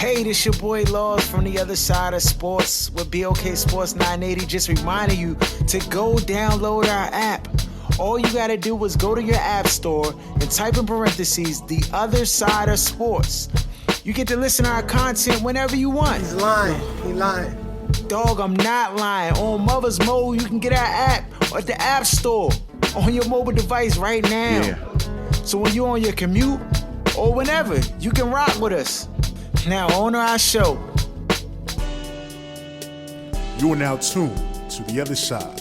Hey, this your boy Laws from the other side of sports with Blksports980. Just reminding you to go download our app. All you gotta do is go to your app store and type in parentheses, the other side of sports. You get to listen to our content whenever you want. He's lying. He lying. Dog, I'm not lying. On Mother's Mode, you can get our app at the app store on your mobile device right now. Yeah. So when you're on your commute or whenever, you can rock with us. Now, on to our show. You are now tuned to the other side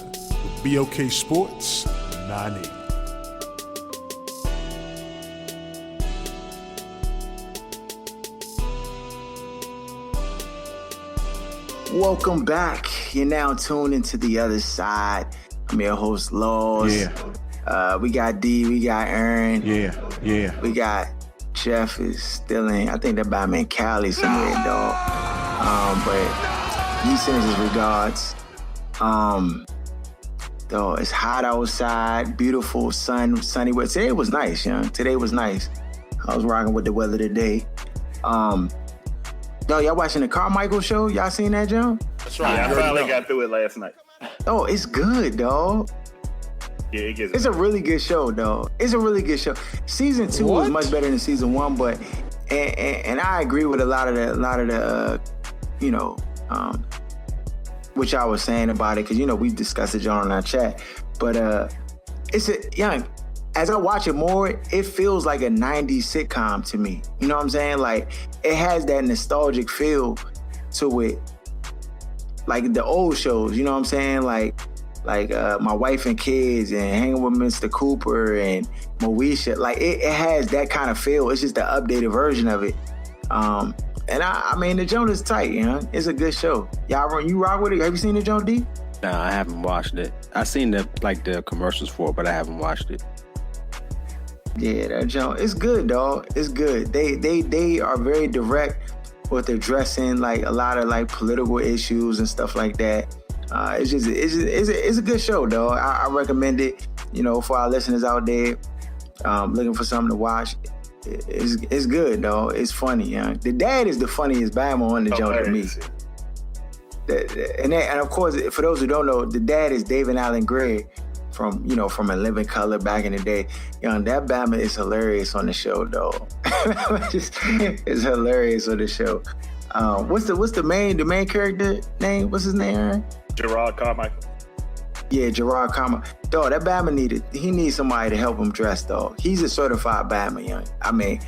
with BOK Sports 980. Welcome back. You're now tuned into the other side. I'm your host, Laws. Yeah. We got D, we got Aaron. Yeah. We got Jeff is still in. I think they're by me in Cali somewhere, dog. But he sends his regards. Though it's hot outside, beautiful sunny weather. Today was nice, young. Today was nice. I was rocking with the weather today. Yo, y'all watching the Carmichael show? Y'all seen that, John? That's right. I finally got through it last night. Oh, it's good, dog. Yeah, it gets. It's a really good show, dog. It's a really good show. Season 2 was much better than season 1, but and I agree with a lot of the what y'all was saying about it, because we've discussed it, John, on our chat. But it's as I watch it more, it feels like a 90s sitcom to me. You know what I'm saying? Like, it has that nostalgic feel to it, like the old shows. You know what I'm saying? Like My Wife and Kids and Hanging with Mr. Cooper and Moesha. Like, it has that kind of feel. It's just the updated version of it. And I mean, the joint is tight, It's a good show. You rock with it? Have you seen the joint, D? Nah, I haven't watched it. I've seen the commercials for it, but I haven't watched it. Yeah, that joint, it's good, dog. It's good. They are very direct with addressing like a lot of like political issues and stuff like that. It's a good show, dog. I recommend it. For our listeners out there, looking for something to watch. It's good, dog. It's funny, The dad is the funniest Bama on the joint to me. And of course, for those who don't know, the dad is David Allen Gray from A Living Color back in the day. That Bama is hilarious on the show, dog. It's hilarious on the show. What's the main character name? What's his name, Aaron? Gerard Carmichael. Yeah, Gerard Carmichael. Dog, that Bama needs somebody to help him dress, dog. He's a certified Bama, young. I mean,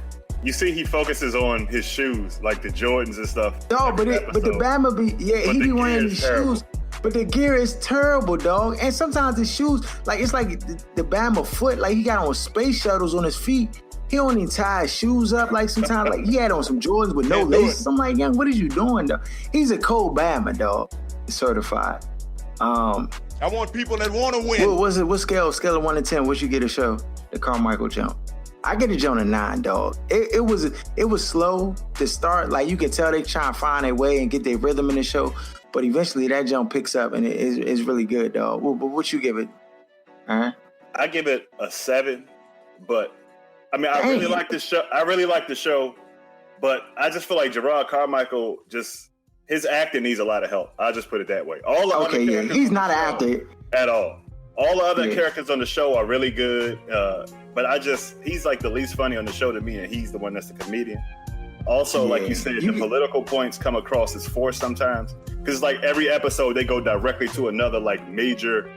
you see, he focuses on his shoes, like the Jordans and stuff. Dog, but the Bama he be wearing these shoes. But the gear is terrible, dog. And sometimes the shoes, like, it's like the Bama foot, like he got on space shuttles on his feet. He don't even tie his shoes up. Like, sometimes, like, he had on some Jordans with no laces. I'm like, young, what is you doing, dog? He's a cold Bama, dog. Certified. I want people that want to win. What scale of 1 to 10? What you get a show? The Carmichael jump. I get a Jonah 9, dog. It was slow to start. Like, you can tell they trying to find their way and get their rhythm in the show. But eventually that jump picks up and it's really good, dog. But what you give it? I give it a 7. But I mean, I really like the show. But I just feel like Gerard Carmichael, his acting needs a lot of help. I'll just put it that way. He's not an actor at all. All the other characters on the show are really good. But he's like the least funny on the show to me, and he's the one that's the comedian. Also, like you said, the political points come across as forced sometimes. Because like every episode, they go directly to another like major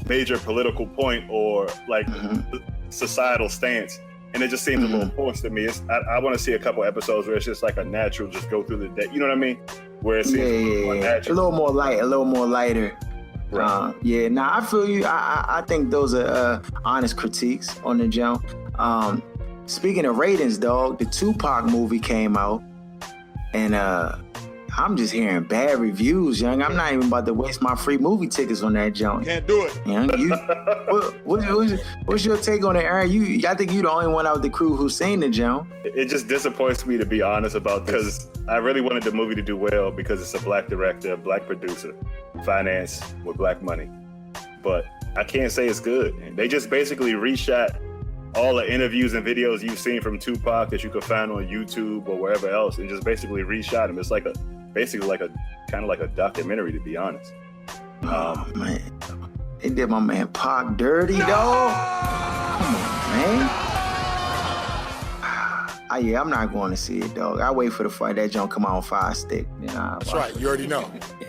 political point or like societal stance. And it just seems a little forced to me. I want to see a couple episodes where it's just like a natural, just go through the day. You know what I mean? Where it seems more natural. A little more lighter. Right. I feel you. I think those are honest critiques on the jump. Speaking of ratings, dog, the Tupac movie came out, and I'm just hearing bad reviews, young. I'm not even about to waste my free movie tickets on that junk. Can't do it. What's your take on it, Aaron? I think you the only one out of the crew who's seen the junk. It just disappoints me, to be honest, about this, because I really wanted the movie to do well because it's a black director, a black producer, financed with black money. But I can't say it's good. They just basically reshot all the interviews and videos you've seen from Tupac that you could find on YouTube or wherever else, and just basically reshot him. It's like basically like a documentary, to be honest. Man, they did my man Pac dirty, dog. Come on, man. Yeah, I'm not going to see it, dog. I wait for the fight that junk come out on Fire Stick. That's right. You already know.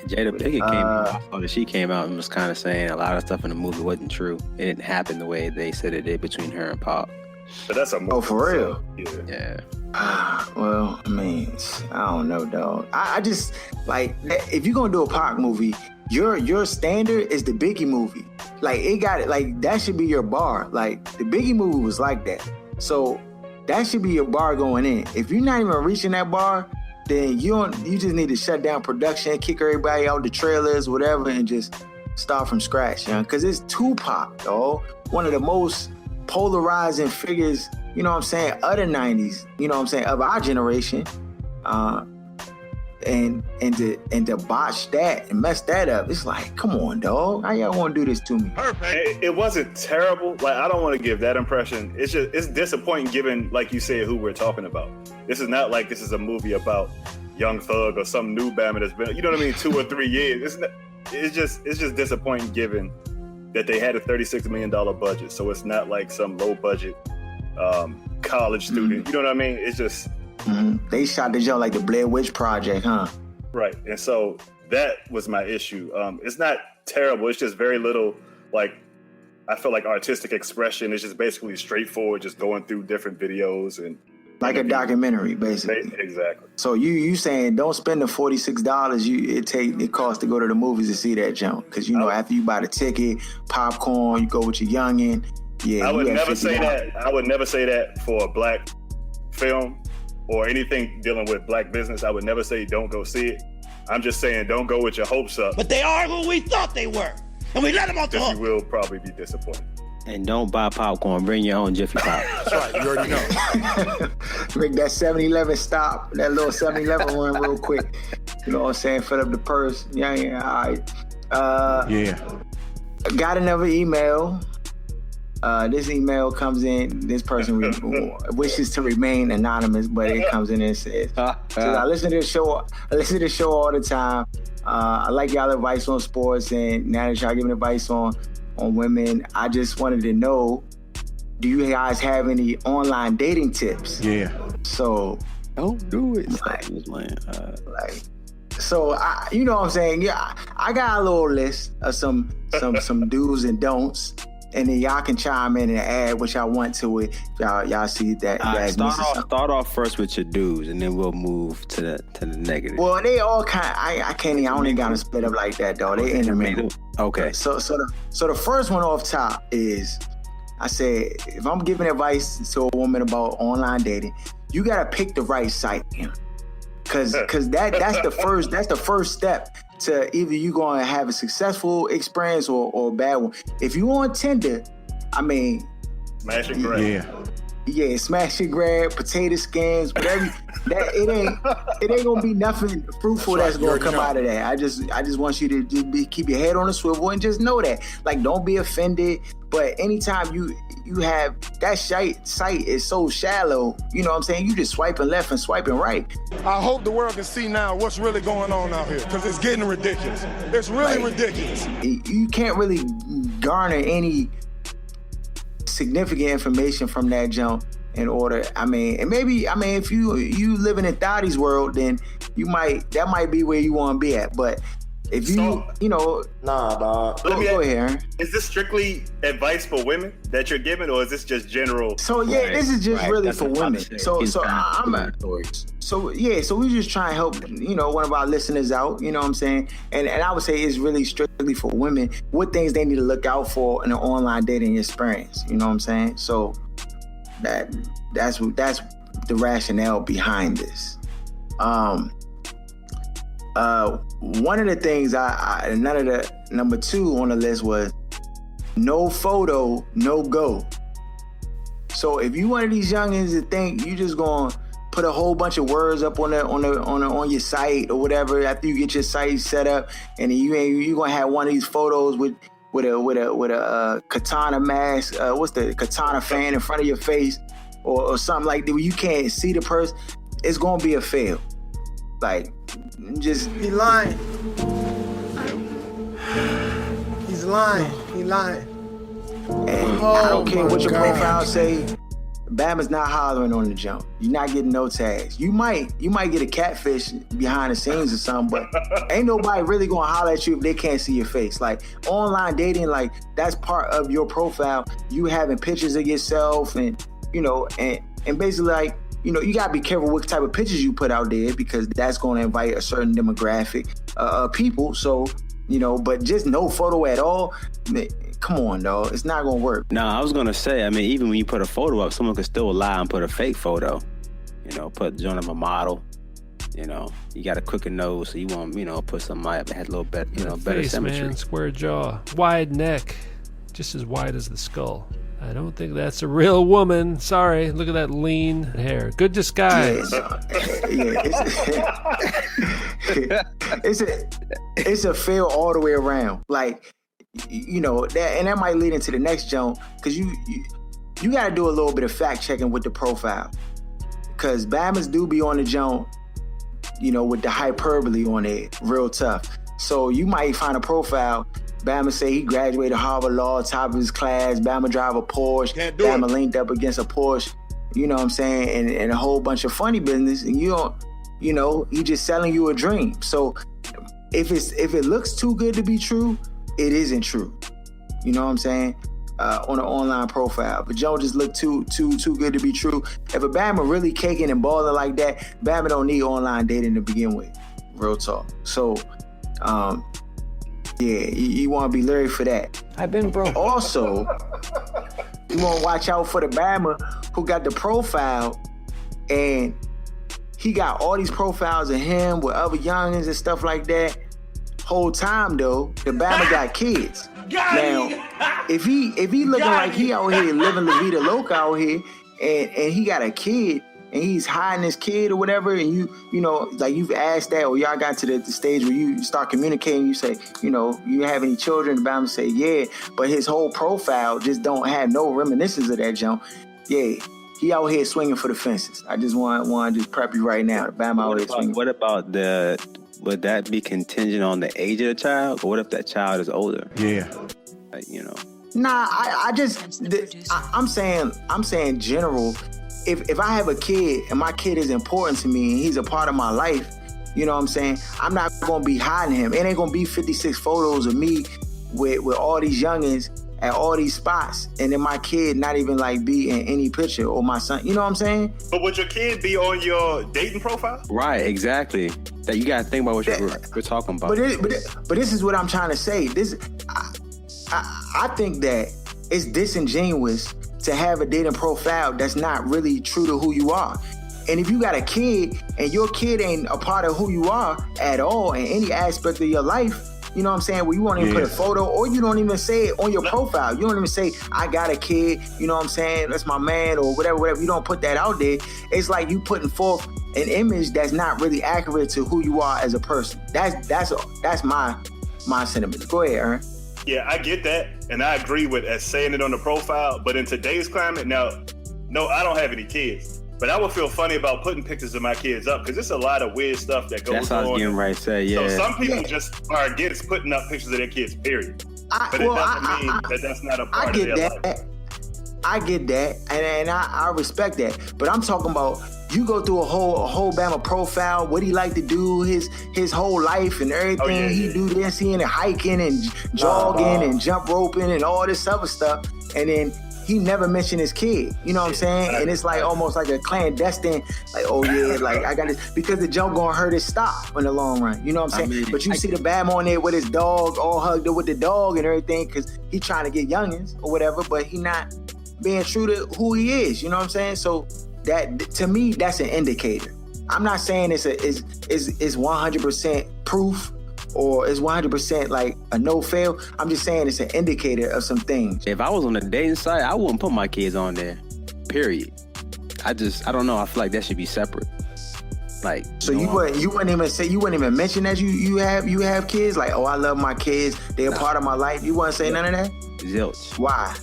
Jada Pinkett she came out and was kind of saying a lot of stuff in the movie wasn't true. It didn't happen the way they said it did between her and Pac. But that's a movie. Oh, for real? So, yeah. Well, I mean, I don't know, dog. I just, like, if you're going to do a Pac movie, your standard is the Biggie movie. Like, it got it. Like, that should be your bar. Like, the Biggie movie was like that. So that should be your bar going in. If you're not even reaching that bar, then you just need to shut down production, kick everybody out the trailers, whatever, and just start from scratch, because it's Tupac, dog. One of the most polarizing figures, you know what I'm saying, of the 90s, you know what I'm saying, of our generation. And to botch that and mess that up, it's like, come on, dog. How y'all want to do this to me? Perfect. It wasn't terrible. Like, I don't want to give that impression. It's disappointing given, like you said, who we're talking about. This is not like this is a movie about Young Thug or some new Bama that's been, you know what I mean, 2 or 3 years. It's just disappointing given that they had a $36 million budget. So it's not like some low budget college student. You know what I mean? It's just. They shot the joint like the Blair Witch Project, huh? Right. And so that was my issue. It's not terrible. It's just very little, like, I feel like artistic expression. It's just basically straightforward, just going through different videos and like a documentary, basically. Exactly. So you saying don't spend the $46 it costs to go to the movies to see that junk, because after you buy the ticket, popcorn, you go with your youngin'. Yeah, I would never say that. I would never say that for a black film or anything dealing with black business. I would never say don't go see it. I'm just saying don't go with your hopes up. But they are who we thought they were, and we let them off the hook. You will probably be disappointed. And don't buy popcorn. Bring your own Jiffy Pop. That's right. You already know. Make that 7-Eleven stop, that little 7-Eleven run real quick. You know what I'm saying? Fill up the purse. Yeah. All right. Yeah. Got another email. This email comes in. This person wishes to remain anonymous, but it comes in and says, I listen to the show. I listen to the show all the time. I like y'all advice on sports, and now that y'all giving advice on women, I just wanted to know, do you guys have any online dating tips? Yeah. So don't do it. So I, you know what I'm saying? Yeah, I got a little list of some do's and don'ts. And then y'all can chime in and add what y'all want to it. Y'all see that. Start off first with your do's, and then we'll move to the negative. Well, they all kind. I don't even gotta split up like that, though. They intermingle. Okay. So the first one off top is, I said, if I'm giving advice to a woman about online dating, you gotta pick the right site, because that's the first step to either you gonna have a successful experience or a bad one. If you on Tinder, I mean, smash and grab. Yeah, smash and grab, potato skins, whatever. It ain't gonna be nothing fruitful that's gonna come out of that. I just want you to keep your head on a swivel and just know that. Like, don't be offended. But anytime you have that site is so shallow, you know what I'm saying? You just swiping left and swiping right. I hope the world can see now what's really going on out here, because it's getting ridiculous. It's really ridiculous. You can't really garner any significant information from that jump in order. If you living in Thotty's world, then that might be where you want to be at. But if nah, dog. Go ahead, Aaron. Is this strictly advice for women that you're giving, or is this just general? So this is just really for women. So we just try and help, one of our listeners out, you know what I'm saying? And I would say it's really strictly for women, what things they need to look out for in an online dating experience, you know what I'm saying? So that's the rationale behind this. One of the things number 2 on the list was no photo, no go. So if you one of these youngins that think you just gonna put a whole bunch of words up on your site or whatever after you get your site set up, and then you gonna have one of these photos with with a katana mask. What's the katana fan in front of your face, or something like that where you can't see the person. It's gonna be a fail. Like, just He lying. He's lying. He lying. And I don't care what your profile say. Bama's not hollering on the jump. You're not getting no tags. You might get a catfish behind the scenes or something, but ain't nobody really gonna holler at you if they can't see your face. Like, online dating, like, that's part of your profile. You having pictures of yourself, and and basically, like, you gotta be careful what type of pictures you put out there, because that's gonna invite a certain demographic of people. So, but just no photo at all. Come on, dog. It's not gonna work. No, I was gonna say, I mean, even when you put a photo up, someone could still lie and put a fake photo. Put join up a model. You got a crooked nose, so you want, put somebody that has a little bit, better face, symmetry. Man, square jaw, wide neck, just as wide as the skull. I don't think that's a real woman. Sorry, look at that lean hair. Good disguise. It's a fail all the way around. Like, that might lead into the next jump, because you got to do a little bit of fact checking with the profile, because Bamas do be on the jump, with the hyperbole on it, real tough. So you might find a profile. Bama say he graduated Harvard Law, top of his class. Bama drive a Porsche. Bama linked up against a Porsche. You know what I'm saying? And a whole bunch of funny business. And he just selling you a dream. So if it looks too good to be true, it isn't true. You know what I'm saying? On an online profile. But Joe just look too good to be true. If a Bama really caking and balling like that, Bama don't need online dating to begin with. Real talk. So, you want to be leery for that. I've been broke. Also, you want to watch out for the Bama who got the profile, and he got all these profiles of him with other youngins and stuff like that. Whole time though, the Bama got kids. Now, if he looking like he out here living La Vida Loca out here, and he got a kid, and he's hiding his kid or whatever, and like you've asked that, or y'all got to the stage where you start communicating, you say, you have any children? The Bama say, yeah, but his whole profile just don't have no reminiscence of that junk. Yeah, he out here swinging for the fences. I just want to just prep you right now. The Bama out here swinging. What about would that be contingent on the age of the child, or what if that child is older? Yeah. Like, Nah, I'm saying general. If I have a kid and my kid is important to me and he's a part of my life, you know what I'm saying? I'm not gonna be hiding him. It ain't gonna be 56 photos of me with all these youngins at all these spots, and then my kid not even like be in any picture, or my son. You know what I'm saying? But would your kid be on your dating profile? Right, exactly. That you gotta think about what we're talking about. But this is what I'm trying to say. I think that it's disingenuous to have a dating profile that's not really true to who you are. And if you got a kid and your kid ain't a part of who you are at all in any aspect of your life, you know what I'm saying? Well, you won't even put a photo, or you don't even say it on your profile. You don't even say, I got a kid, you know what I'm saying? That's my man, or whatever. You don't put that out there. It's like you putting forth an image that's not really accurate to who you are as a person. That's my sentiments. Go ahead, Aaron. Yeah, I get that, and I agree with saying it on the profile. But in today's climate, now, no, I don't have any kids, but I would feel funny about putting pictures of my kids up, because there's a lot of weird stuff that goes on. That's what I was getting right to say, yeah. So some people just are against putting up pictures of their kids, period. But it doesn't mean that that's not a part of their life. I get that, and I respect that. But I'm talking about, you go through a whole Bama profile, what he like to do, his whole life and everything. He do this, he into hiking and jogging and jump roping and all this other stuff. And then he never mentioned his kid. You know what I'm saying? And it's like almost like a clandestine, like, oh yeah, like I got it, because the jump gonna hurt his stock in the long run. You know what I'm saying? But you see the Bama on there with his dog, all hugged up with the dog and everything, because he trying to get youngins or whatever, but he not being true to who he is. You know what I'm saying? So that, to me, that's an indicator. I'm not saying it's 100% proof or it's 100% like a no fail. I'm just saying it's an indicator of some things. If I was on a dating site, I wouldn't put my kids on there. Period. I don't know. I feel like that should be separate. Like, so you wouldn't even mention that you have kids. Like, oh, I love my kids. They're a part of my life. You wouldn't say none of that. Zilch. Why?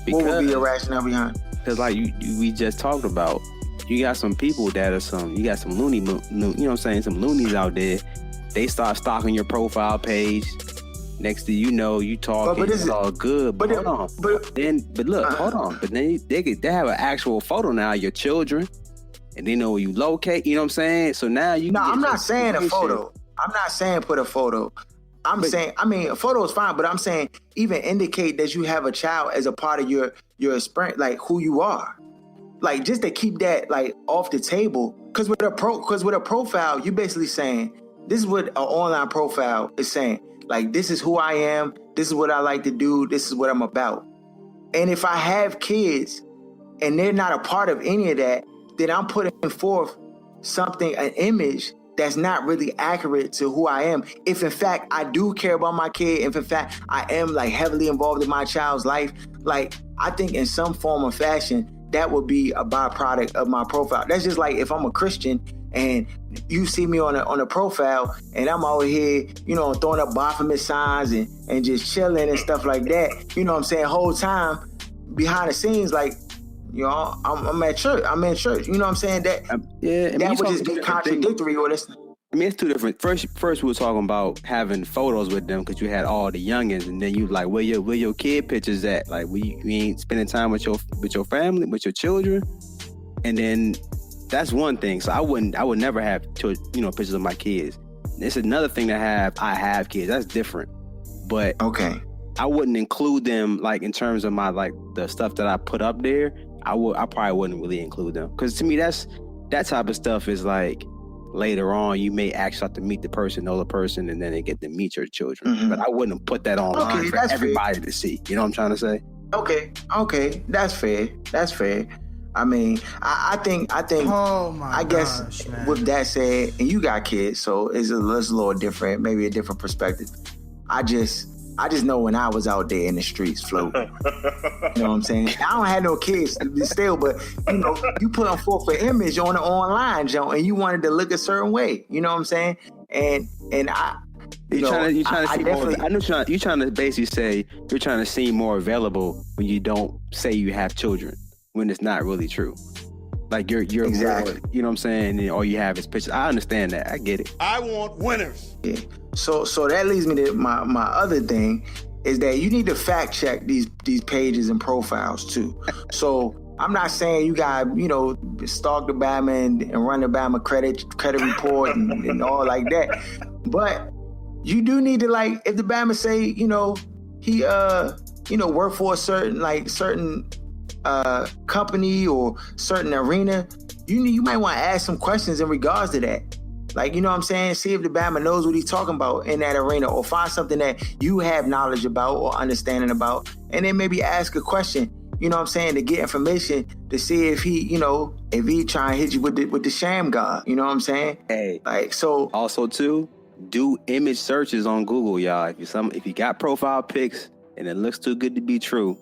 Because, what would be your rationale behind? Because like we just talked about, you got some people that are you got some you know what I'm saying, some loonies out there. They start stalking your profile page. Next thing you know, you talking, it's all good. But hold on. But look, hold on. But then they have an actual photo now of your children, and they know where you locate. You know what I'm saying? So now you. No, I'm not saying a photo. I'm not saying put a photo. I'm saying, I mean, a photo is fine, but I'm saying even indicate that you have a child as a part of your experience, like who you are. Like, just to keep that like off the table. Because with a profile, you're basically saying, this is what an online profile is saying. Like, this is who I am. This is what I like to do. This is what I'm about. And if I have kids and they're not a part of any of that, then I'm putting forth an image that's not really accurate to who I am. If in fact I do care about my kid, if in fact I am like heavily involved in my child's life, like I think in some form or fashion, that would be a byproduct of my profile. That's just like if I'm a Christian and you see me on a profile and I'm out here, you know, throwing up Baphomet signs and just chilling and stuff like that. You know what I'm saying? Whole time behind the scenes, like, you know, I'm at church. I'm in church. You know what I'm saying? That that would just be contradictory. Or this. I mean, it's two different. First we were talking about having photos with them because you had all the youngins, and then you like where your kid pictures at? Like, you ain't spending time with your family, with your children, and then that's one thing. So I would never have pictures of my kids. It's another thing to I have kids. That's different. But okay, I wouldn't include them like in terms of my like the stuff that I put up there. I probably wouldn't really include them because to me that type of stuff is like later on you may actually have to meet the person, know the person, and then they get to meet your children. Mm-hmm. But I wouldn't put that online for everybody to see. You know what I'm trying to say? Okay, that's fair. I mean, I think. Oh my I guess gosh, man. With that said, and you got kids, so it's a little different, maybe a different perspective. I just know when I was out there in the streets floating. You know what I'm saying? I don't have no kids still, but you know, you put on forth an image on the online joint and you wanted to look a certain way. You know what I'm saying? And I you're trying to basically say you're trying to seem more available when you don't say you have children, when it's not really true. Like you're exactly more, you know what I'm saying? And all you have is pictures. I understand that. I get it. I want winners. Yeah. So that leads me to my other thing is that you need to fact check these pages and profiles too. So I'm not saying you got, you know, stalk the Bama and run the Bama credit report and all like that. But you do need to, like, if the Bama say, you know, he work for a certain company or certain arena, you might want to ask some questions in regards to that. Like, you know what I'm saying? See if the Bama knows what he's talking about in that arena, or find something that you have knowledge about or understanding about, and then maybe ask a question, you know what I'm saying, to get information to see if he trying to hit you with the sham god, you know what I'm saying? Hey, like, so also too, do image searches on Google, y'all. If you got profile pics and it looks too good to be true,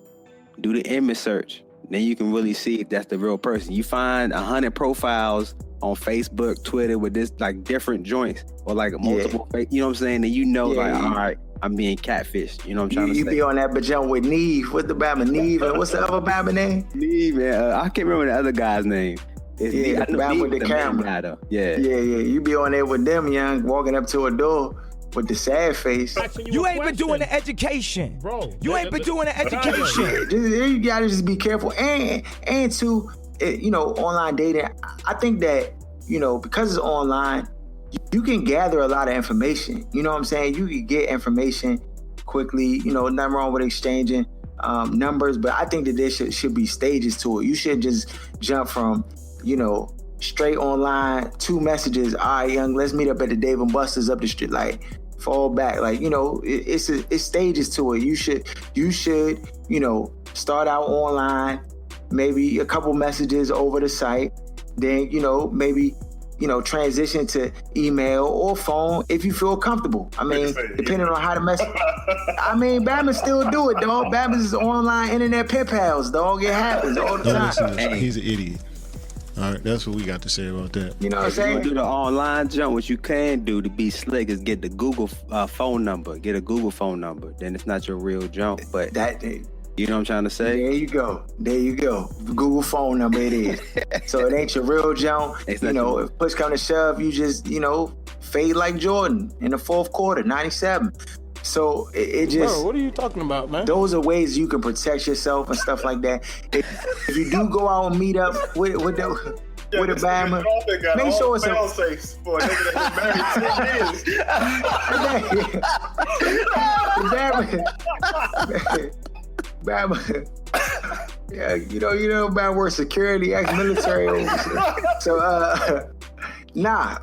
do the image search. Then you can really see if that's the real person. You find 100 profiles on Facebook, Twitter with this like different joints or like multiple, you know what I'm saying? Then you know, all right, I'm being catfished. You know what I'm trying to say? You be on that bajump with Neve. What's the Bama? Neve? And what's the other Bama name? Neve, man. I can't remember the other guy's name. It's the Bama with the camera. Yeah. You be on there with them, young, walking up to a door with the sad face. You ain't been doing the education. Bro. You ain't been doing the education. You gotta just be careful. And to, you know, online dating, I think that, you know, because it's online, you can gather a lot of information. You know what I'm saying? You can get information quickly. You know, nothing wrong with exchanging numbers, but I think that there should be stages to it. You should just jump from, you know, straight online, 2 messages. All right, young, let's meet up at the Dave & Buster's up the street. Like, fall back. Like, you know, it's stages to it. You should, you know, start out online, maybe a couple messages over the site, then, you know, maybe, you know, transition to email or phone if you feel comfortable. I mean, depending on how to message. I mean, Bama still do it, dog. Bama's is online internet pen pals, dog. It happens all the time. He's an idiot. All right, that's what we got to say about that. You know what I'm If you saying? do the online jump, what you can do to be slick is get the Google phone number. Get a Google phone number. Then it's not your real jump, but you know what I'm trying to say? There you go. Google phone number it is. So it ain't your real jump. You know, if push come to shove, you just, you know, fade like Jordan in the fourth quarter, 97. So it just... Bro, what are you talking about, man? Those are ways you can protect yourself and stuff like that. If you do go out and meet up with a Bama, make sure it's fail-safes for a nigga a... Bama. Yeah, you know, Bama works security, ex-military. So,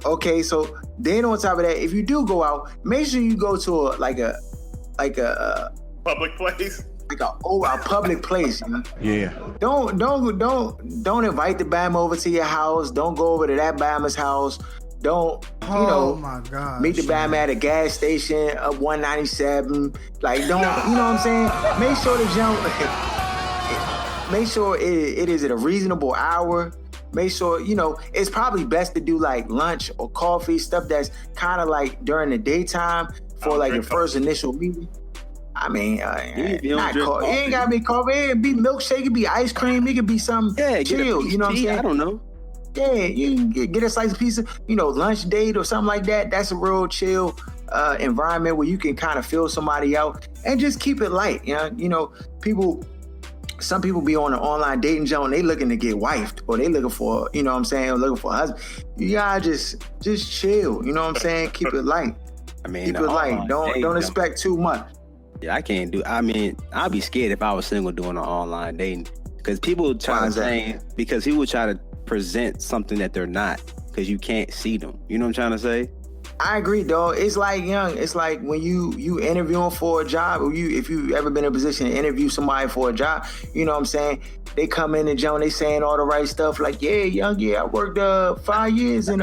okay. So then on top of that, if you do go out, make sure you go to a public place. Like a public place. You know? Yeah. Don't invite the Bama over to your house. Don't go over to that Bama's house. Don't, my God, meet the Bama at a gas station up 197. Like, don't, you know what I'm saying? Make sure the jump, make sure it is at a reasonable hour. Make sure, you know, it's probably best to do like lunch or coffee, stuff that's kind of like during the daytime for like your first initial meeting. I mean, it ain't gotta be coffee. It can be milkshake, it can be ice cream, it can be something chill. You know what I'm saying? I don't know. Yeah, you can get a slice of pizza, you know, lunch date or something like that. That's a real chill environment where you can kind of feel somebody out and just keep it light. You know, some people be on an online dating jump and they looking to get wifed or they looking for, you know what I'm saying, or looking for a husband. You gotta just chill. You know what I'm saying? Keep it light. I mean, keep it light. Don't expect too much. Yeah, I can't do. I mean, I'd be scared if I was single doing an online dating because people try to present something that they're not because you can't see them. You know what I'm trying to say? I agree, dog. It's like it's like when you interviewing for a job, or if you ever been in a position to interview somebody for a job, you know what I'm saying? They come in and John, they saying all the right stuff, like, I worked 5 years in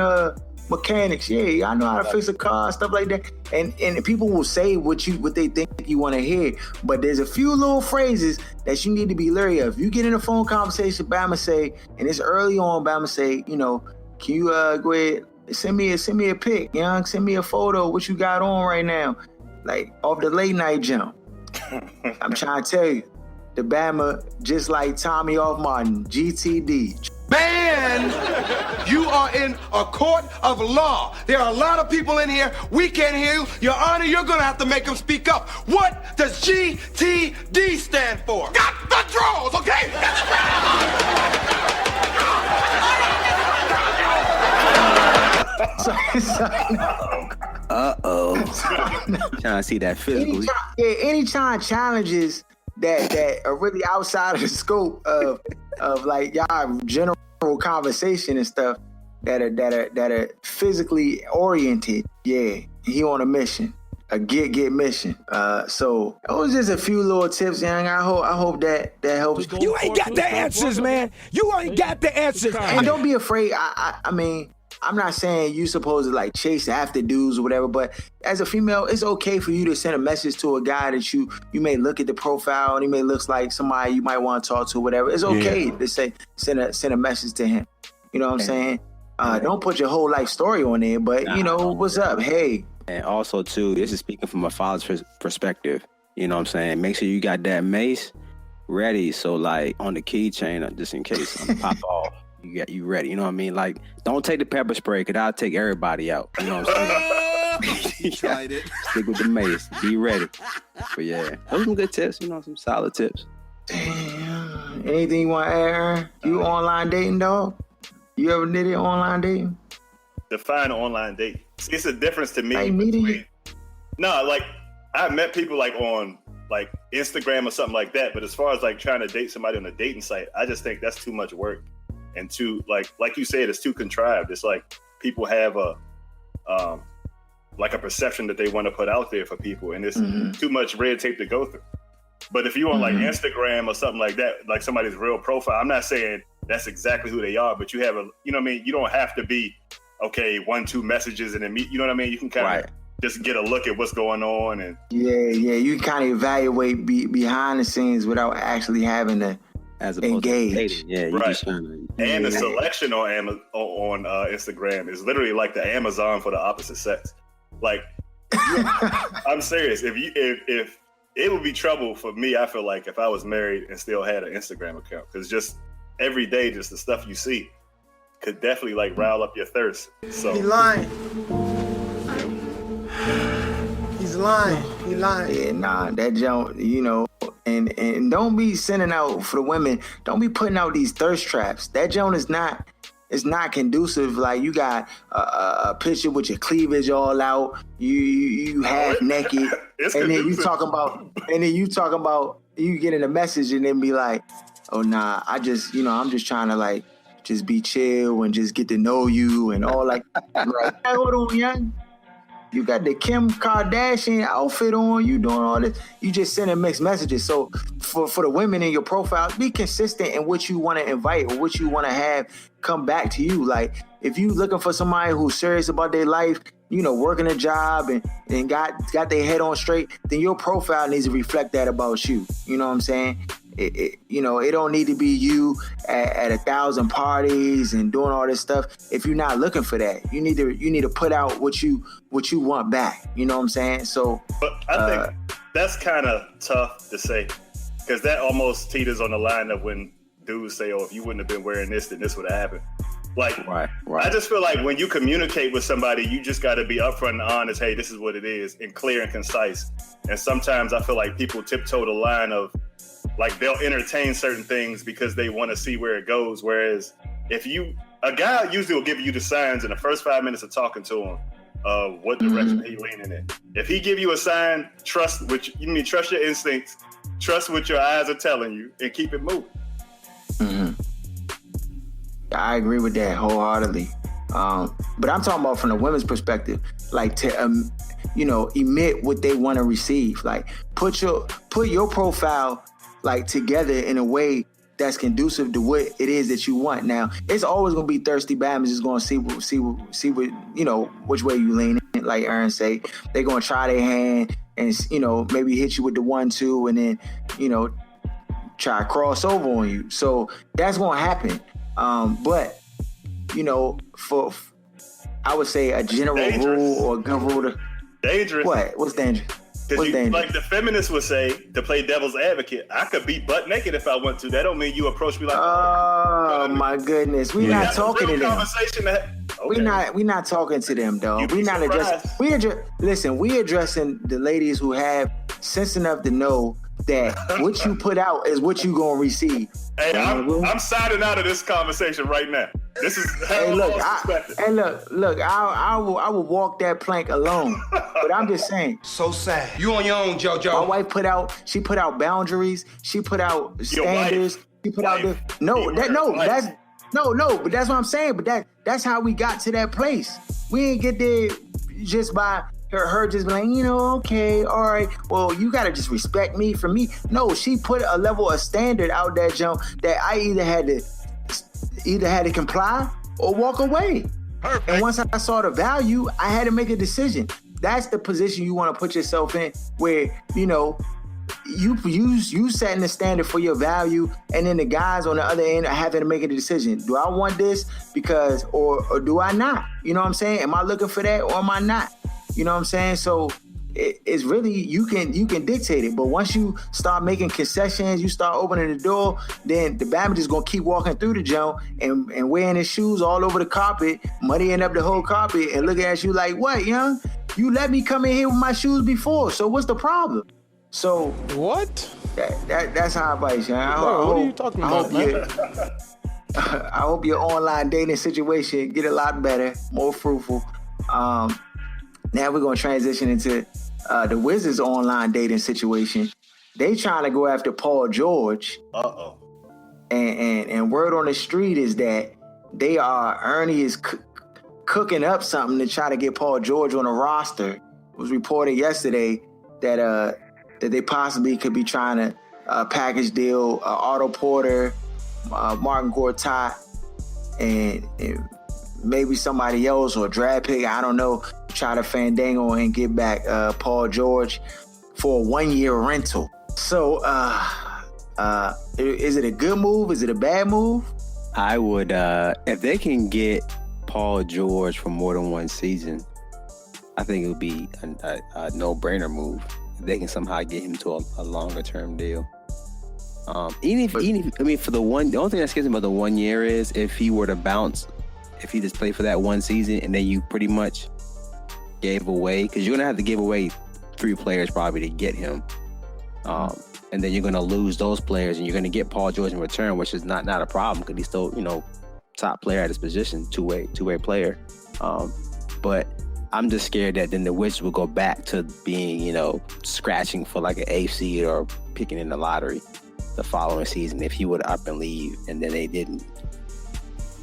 mechanics. Yeah, I know how to fix a car, stuff like that. And people will say what they think you want to hear, but there's a few little phrases that you need to be leery of. You get in a phone conversation, Bama say, and it's early on, Bama say, you know, can you go ahead, send me a pic, young, send me a photo, what you got on right now, like off the late night jump. I'm trying to tell you, the Bama, just like Tommy off Martin, GTD. Man, you are in a court of law. There are a lot of people in here. We can't hear you. Your Honor, you're going to have to make them speak up. What does GTD stand for? Got the draws, okay? Trying to see that physical. Anytime challenges that are really outside of the scope of like y'all general conversation and stuff that are physically oriented. Yeah, he on a mission, a get mission. So it was just a few little tips, young. I hope that helps. You ain't got the answers, man. You ain't got the answers. And don't be afraid. I mean, I'm not saying you supposed to like chase after dudes or whatever, but as a female, it's okay for you to send a message to a guy that you may look at the profile and he may look like somebody you might want to talk to, whatever. It's okay to say send a message to him. You know what I'm saying? Don't put your whole life story on there, but you know, what's up? Hey. And also too, this is speaking from a father's perspective. You know what I'm saying? Make sure you got that mace ready. So like on the keychain, just in case something pop off. You ready, you know what I mean? Like, don't take the pepper spray, because I'll take everybody out. You know what I'm saying? You tried it. Stick with the mace. Be ready. But yeah, those are some good tips, you know, some solid tips. Damn. Anything you want to add, Aaron? You online dating, dog? You ever did it online dating? Define online dating. See, it's a difference to me. Like I've met people like on like Instagram or something like that, but as far as like trying to date somebody on a dating site, I just think that's too much work. And too, like you said, it's too contrived. It's like people have a perception that they want to put out there for people, and it's too much red tape to go through. But if you on like Instagram or something like that, like somebody's real profile, I'm not saying that's exactly who they are, but you have you know what I mean? You don't have to be, 1-2 messages and then meet, you know what I mean? You can kind of just get a look at what's going on. And yeah, you kind of evaluate behind the scenes without actually having to as opposed engage. to dating. Yeah, you Right. just trying to. And the selection on Instagram is literally like the Amazon for the opposite sex. Like, I'm serious. If it would be trouble for me, I feel like, if I was married and still had an Instagram account, because just every day, just the stuff you see could definitely like rile up your thirst. So He lying. He's lying. He lying. Yeah, nah, that junk, you know, and don't be sending out for the women. Don't be putting out these thirst traps. That junk is not conducive. Like, you got a picture with your cleavage all out, you half naked, and then you talking about you getting a message and then be like, oh nah, I'm just trying to like just be chill and just get to know you and all like. Right. Hey, hold on, young. You got the Kim Kardashian outfit on, you doing all this. You just sending mixed messages. So for the women in your profile, be consistent in what you want to invite or what you want to have come back to you. Like, if you looking for somebody who's serious about their life, you know, working a job and got their head on straight, then your profile needs to reflect that about you. You know what I'm saying? It don't need to be you at 1,000 parties and doing all this stuff. If you're not looking for that, you need to put out what you want back. You know what I'm saying? So, but I think that's kind of tough to say, because that almost teeters on the line of when dudes say, "Oh, if you wouldn't have been wearing this, then this would have happened." Like, right. I just feel like when you communicate with somebody, you just got to be upfront and honest. Hey, this is what it is, and clear and concise. And sometimes I feel like people tiptoe the line of, like, they'll entertain certain things because they want to see where it goes. Whereas a guy usually will give you the signs in the first 5 minutes of talking to him of what direction he's leaning in. If he give you a sign, trust your instincts, trust what your eyes are telling you, and keep it moving. Mm-hmm. I agree with that wholeheartedly. But I'm talking about from the women's perspective, like to emit what they want to receive. Like, put your profile like together in a way that's conducive to what it is that you want. Now, it's always gonna be thirsty bammers is gonna see what which way you lean in, like Aaron say. They're gonna try their hand and maybe hit you with the 1-2 and then try to cross over on you. So that's gonna happen. But I would say a general rule or a good rule to dangerous. What? What's dangerous? Because like the feminists would say, to play devil's advocate, I could be butt naked if I want to. That don't mean you approach me like. Oh my goodness, we're not talking to them. Okay. We're not talking to them, though. We're not addressing. Listen, we addressing the ladies who have sense enough to know that what you put out is what you gonna receive. Hey, I'm signing out of this conversation right now. This is I will walk that plank alone. But I'm just saying. So sad. You on your own, JoJo. My wife put out boundaries. She put out standards. She put out but that's what I'm saying. But that's how we got to that place. We ain't get there just by her just being like, okay, all right, well, you gotta just respect me for me. No, she put a level of standard out there, Joe, that I either had to comply or walk away. Perfect. And once I saw the value, I had to make a decision. That's the position you want to put yourself in, where you setting the standard for your value, and then the guys on the other end are having to make a decision. Do I want this because or do I not? You know what I'm saying? Am I looking for that or am I not? You know what I'm saying? So it's really, you can dictate it. But once you start making concessions, you start opening the door, then the Bama is going to keep walking through the joint and wearing his shoes all over the carpet, muddying up the whole carpet and looking at you like, what, young? You let me come in here with my shoes before, so what's the problem? So what? That's how I bite, young. What are you talking about, man? I hope your online dating situation get a lot better, more fruitful. Now we're going to transition into the Wizards' online dating situation. They trying to go after Paul George. Uh-oh. And word on the street is that Ernie is cooking up something to try to get Paul George on the roster. It was reported yesterday that they possibly could be trying to package deal Otto Porter, Martin Gortat, and maybe somebody else or a draft pick, I don't know, try to fandango and get back Paul George for a 1-year rental. So Is it a good move? Is it a bad move? I would, if they can get Paul George for more than one season, I think it would be a no-brainer move. If they can somehow get him to a longer-term deal. Even if, for the only thing that scares me about the 1 year is if he were to bounce, if he just played for that one season and then you pretty much gave away, because you're going to have to give away 3 players probably to get him. And then you're going to lose those players and you're going to get Paul George in return, which is not a problem because he's still, top player at his position, two-way player. But I'm just scared that then the Wizards will go back to being, scratching for like an 8th seed or picking in the lottery the following season if he would up and leave and then they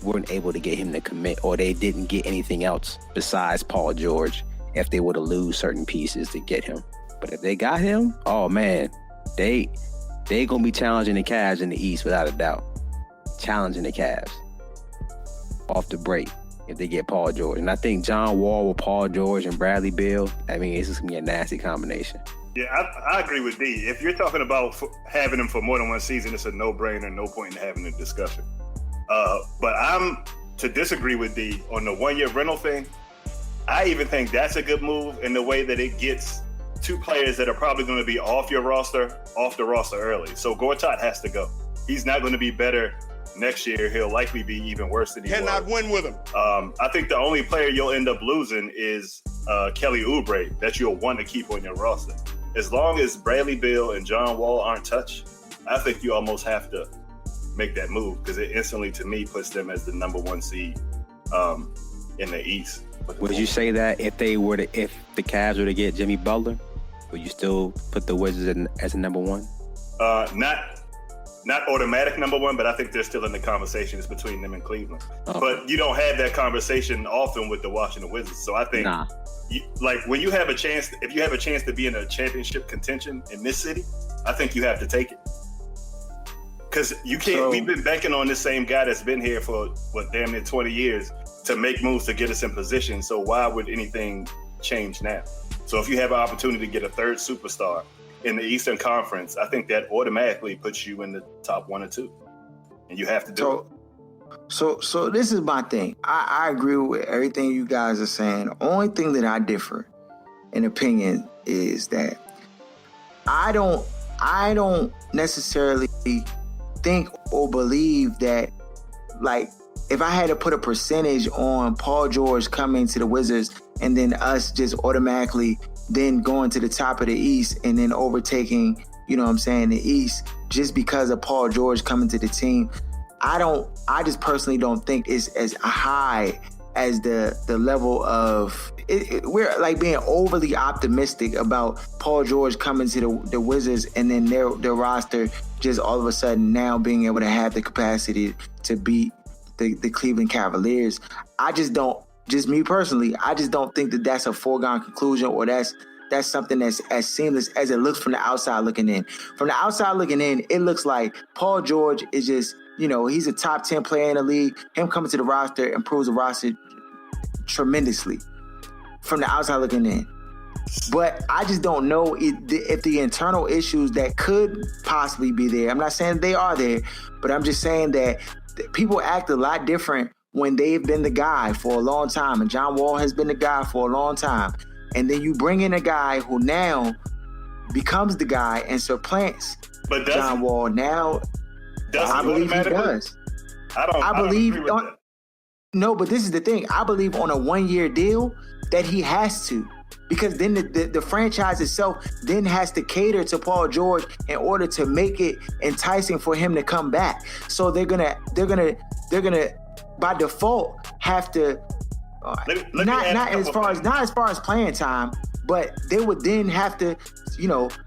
weren't able to get him to commit or they didn't get anything else besides Paul George if they were to lose certain pieces to get him. But if they got him, oh man, they gonna be challenging the Cavs in the East without a doubt. Challenging the Cavs off the break if they get Paul George. And I think John Wall with Paul George and Bradley Beal, it's just gonna be a nasty combination. Yeah, I agree with D. If you're talking about having him for more than one season, it's a no-brainer, no point in having a discussion. But I'm to disagree with D on the 1 year rental thing. I even think that's a good move in the way that it gets 2 players that are probably going to be off the roster early. So Gortat has to go. He's not going to be better next year. He'll likely be even worse than he Cannot win with him. I think the only player you'll end up losing is Kelly Oubre that you'll want to keep on your roster. As long as Bradley Beal and John Wall aren't touched, I think you almost have to make that move because it instantly, to me, puts them as the number 1 seed in the East. Would you say that if the Cavs were to get Jimmy Butler, would you still put the Wizards as a number 1? Not automatic number 1, but I think they're still in the conversation. It's between them and Cleveland. Okay. But you don't have that conversation often with the Washington Wizards. So I think, when you have a chance, if you have a chance to be in a championship contention in this city, I think you have to take it. Because you can't. We've been banking on this same guy that's been here for damn near 20 years to make moves to get us in position. So why would anything change now? So if you have an opportunity to get a third superstar in the Eastern Conference, I think that automatically puts you in the top 1 or 2, and you have to do it. So this is my thing. I agree with everything you guys are saying. The only thing that I differ in opinion is that I don't necessarily think or believe that, like, if I had to put a percentage on Paul George coming to the Wizards and then us just automatically then going to the top of the East and then overtaking, the East just because of Paul George coming to the team, I just personally don't think it's as high as the level of we're like being overly optimistic about Paul George coming to the Wizards and then their roster just all of a sudden now being able to have the capacity to beat the Cleveland Cavaliers. Just me personally, I just don't think that that's a foregone conclusion or that's something that's as seamless as it looks from the outside looking in. From the outside looking in, it looks like Paul George is just, he's a top 10 player in the league. Him coming to the roster improves the roster tremendously from the outside looking in. But I just don't know if the internal issues that could possibly be there, I'm not saying they are there, but I'm just saying that people act a lot different when they've been the guy for a long time, and John Wall has been the guy for a long time. And then you bring in a guy who now becomes the guy and supplants John Wall. Now, I believe he does. I believe agree with that. No, but this is the thing. I believe on a 1 year deal that he has to, because then the franchise itself then has to cater to Paul George in order to make it enticing for him to come back. So they're gonna by default have to not as far as playing time, but they would then have to,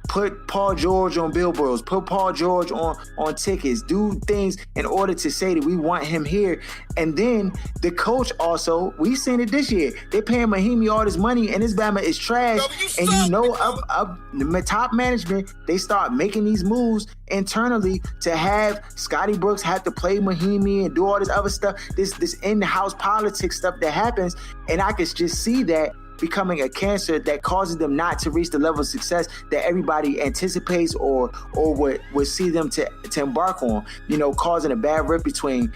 put Paul George on billboards, put Paul George on tickets, do things in order to say that we want him here. And then the coach also, we've seen it this year. They're paying Mahimi all this money and this Bama is trash. And up the top management, they start making these moves internally to have Scotty Brooks have to play Mahimi and do all this other stuff, this in-house politics stuff that happens. And I could just see that becoming a cancer that causes them not to reach the level of success that everybody anticipates or would see them to embark on, causing a bad rip between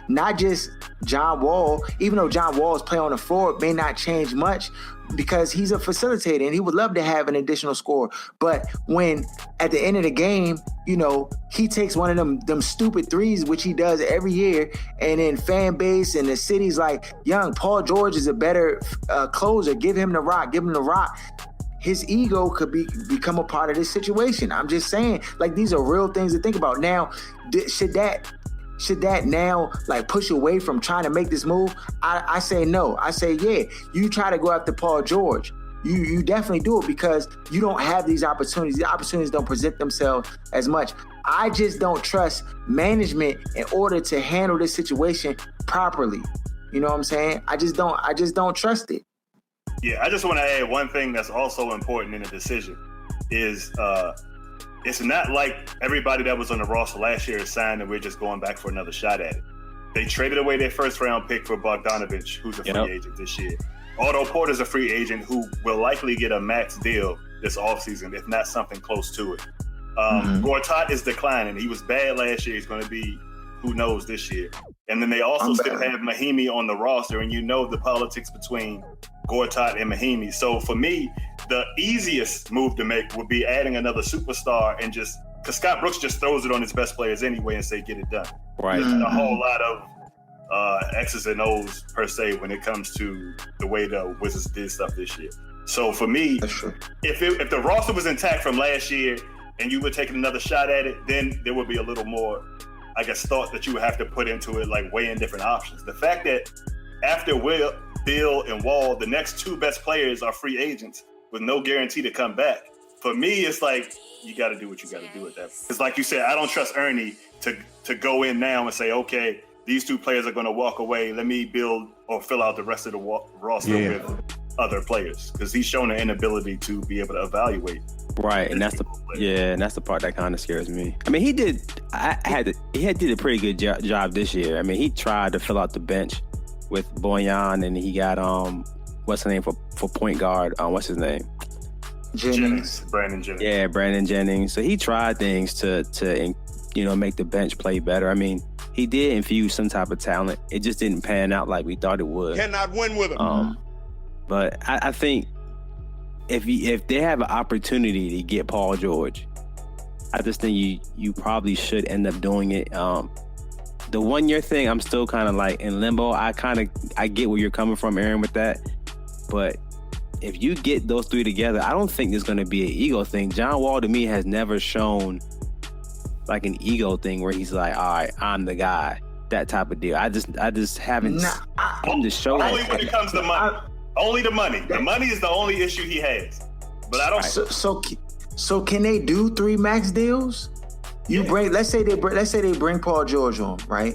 not just John Wall, even though John Wall's play on the floor may not change much because he's a facilitator and he would love to have an additional score. But when at the end of the game, he takes one of them stupid threes, which he does every year, and then fan base and the city's like, young, Paul George is a better closer. Give him the rock. His ego could become a part of this situation. I'm just saying, like, these are real things to think about. Now, should that now like push away from trying to make this move? I say no. I say, yeah, you try to go after Paul George. You definitely do it because you don't have these opportunities. The opportunities don't present themselves as much. I just don't trust management in order to handle this situation properly. You know what I'm saying? I just don't trust it. Yeah, I just want to add one thing that's also important in the decision is it's not like everybody that was on the roster last year is signed and we're just going back for another shot at it. They traded away their first round pick for Bogdanovich, who's a free agent this year. Otto Porter's a free agent who will likely get a max deal this offseason, if not something close to it. Gortat is declining. He was bad last year. He's going to be who knows this year. And then they also still have Mahimi on the roster, and the politics between Gortat and Mahimi. So for me, the easiest move to make would be adding another superstar and just because Scott Brooks just throws it on his best players anyway and say, get it done. Right. There's a whole lot of X's and O's per se when it comes to the way the Wizards did stuff this year. So for me, if the roster was intact from last year and you were taking another shot at it, then there would be a little more, I guess, thought that you would have to put into it, like weighing different options. The fact that after Bill and Wall, the next two best players are free agents with no guarantee to come back. For me, it's like, you got to do what you got to do with that. Because like you said, I don't trust Ernie to go in now and say, okay, these two players are going to walk away. Let me build or fill out the rest of the roster with other players. Because he's shown an inability to be able to evaluate. Right, and that's the part that kind of scares me. I mean, he did a pretty good job this year. I mean, he tried to fill out the bench with Boyan, and he got what's his name for point guard? What's his name? Brandon Jennings. Yeah, Brandon Jennings. So he tried things to make the bench play better. I mean, he did infuse some type of talent. It just didn't pan out like we thought it would. Cannot win with him. But I think if they have an opportunity to get Paul George, I just think you probably should end up doing it. The 1 year thing, I'm still kind of like in limbo. I get where you're coming from, Aaron, with that. But if you get those three together, I don't think there's going to be an ego thing. John Wall, to me, has never shown like an ego thing where he's like, all right, I'm the guy, that type of deal. I just haven't seen the show. Only when it comes to money. Only the money. The money is the only issue he has. But I don't. So can they do 3 max deals? Let's say they bring Paul George on, right?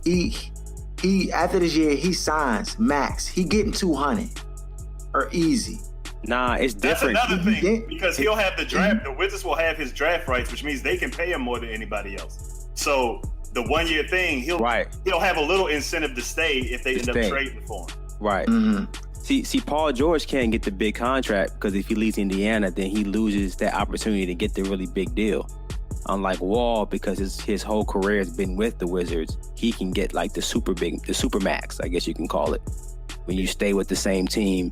He after this year he signs max. He getting 200 or easy. Nah, it's different. That's another thing because he'll have the draft. The Wizards will have his draft rights, which means they can pay him more than anybody else. So the 1 year thing, he'll have a little incentive to stay if they end up trading for him. Right. See, Paul George can't get the big contract because if he leaves Indiana, then he loses that opportunity to get the really big deal. Unlike Wall, because his whole career has been with the Wizards, he can get like the super max, I guess you can call it, when you stay with the same team,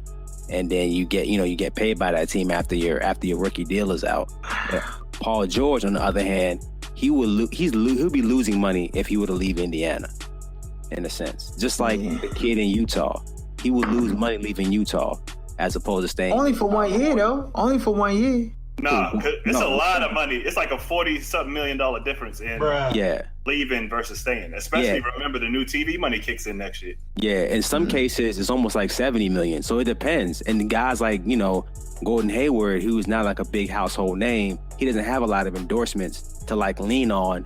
and then you get paid by that team after your rookie deal is out. Paul George, on the other hand, he'll be losing money if he were to leave Indiana, in a sense, just like the kid in Utah. He would lose money leaving Utah as opposed to staying. Only for 1 year, though. Only for 1 year. Nah, it's a lot of money. It's like a $40-something million difference in leaving versus staying. Especially remember the new TV money kicks in next year. Yeah, in some cases it's almost like $70 million. So it depends. And the guys like Gordon Hayward, who's not like a big household name, he doesn't have a lot of endorsements to like lean on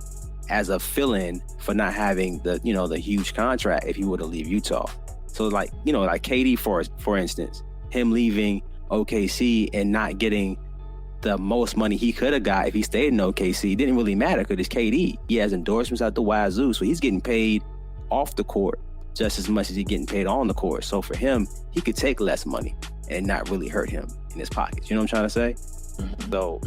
as a fill-in for not having the the huge contract if he were to leave Utah. So like KD for instance, him leaving OKC and not getting the most money he could have got if he stayed in OKC, it didn't really matter because it's KD. He has endorsements out the wazoo, so he's getting paid off the court just as much as he's getting paid on the court. So for him, he could take less money and not really hurt him in his pockets. You know what I'm trying to say? So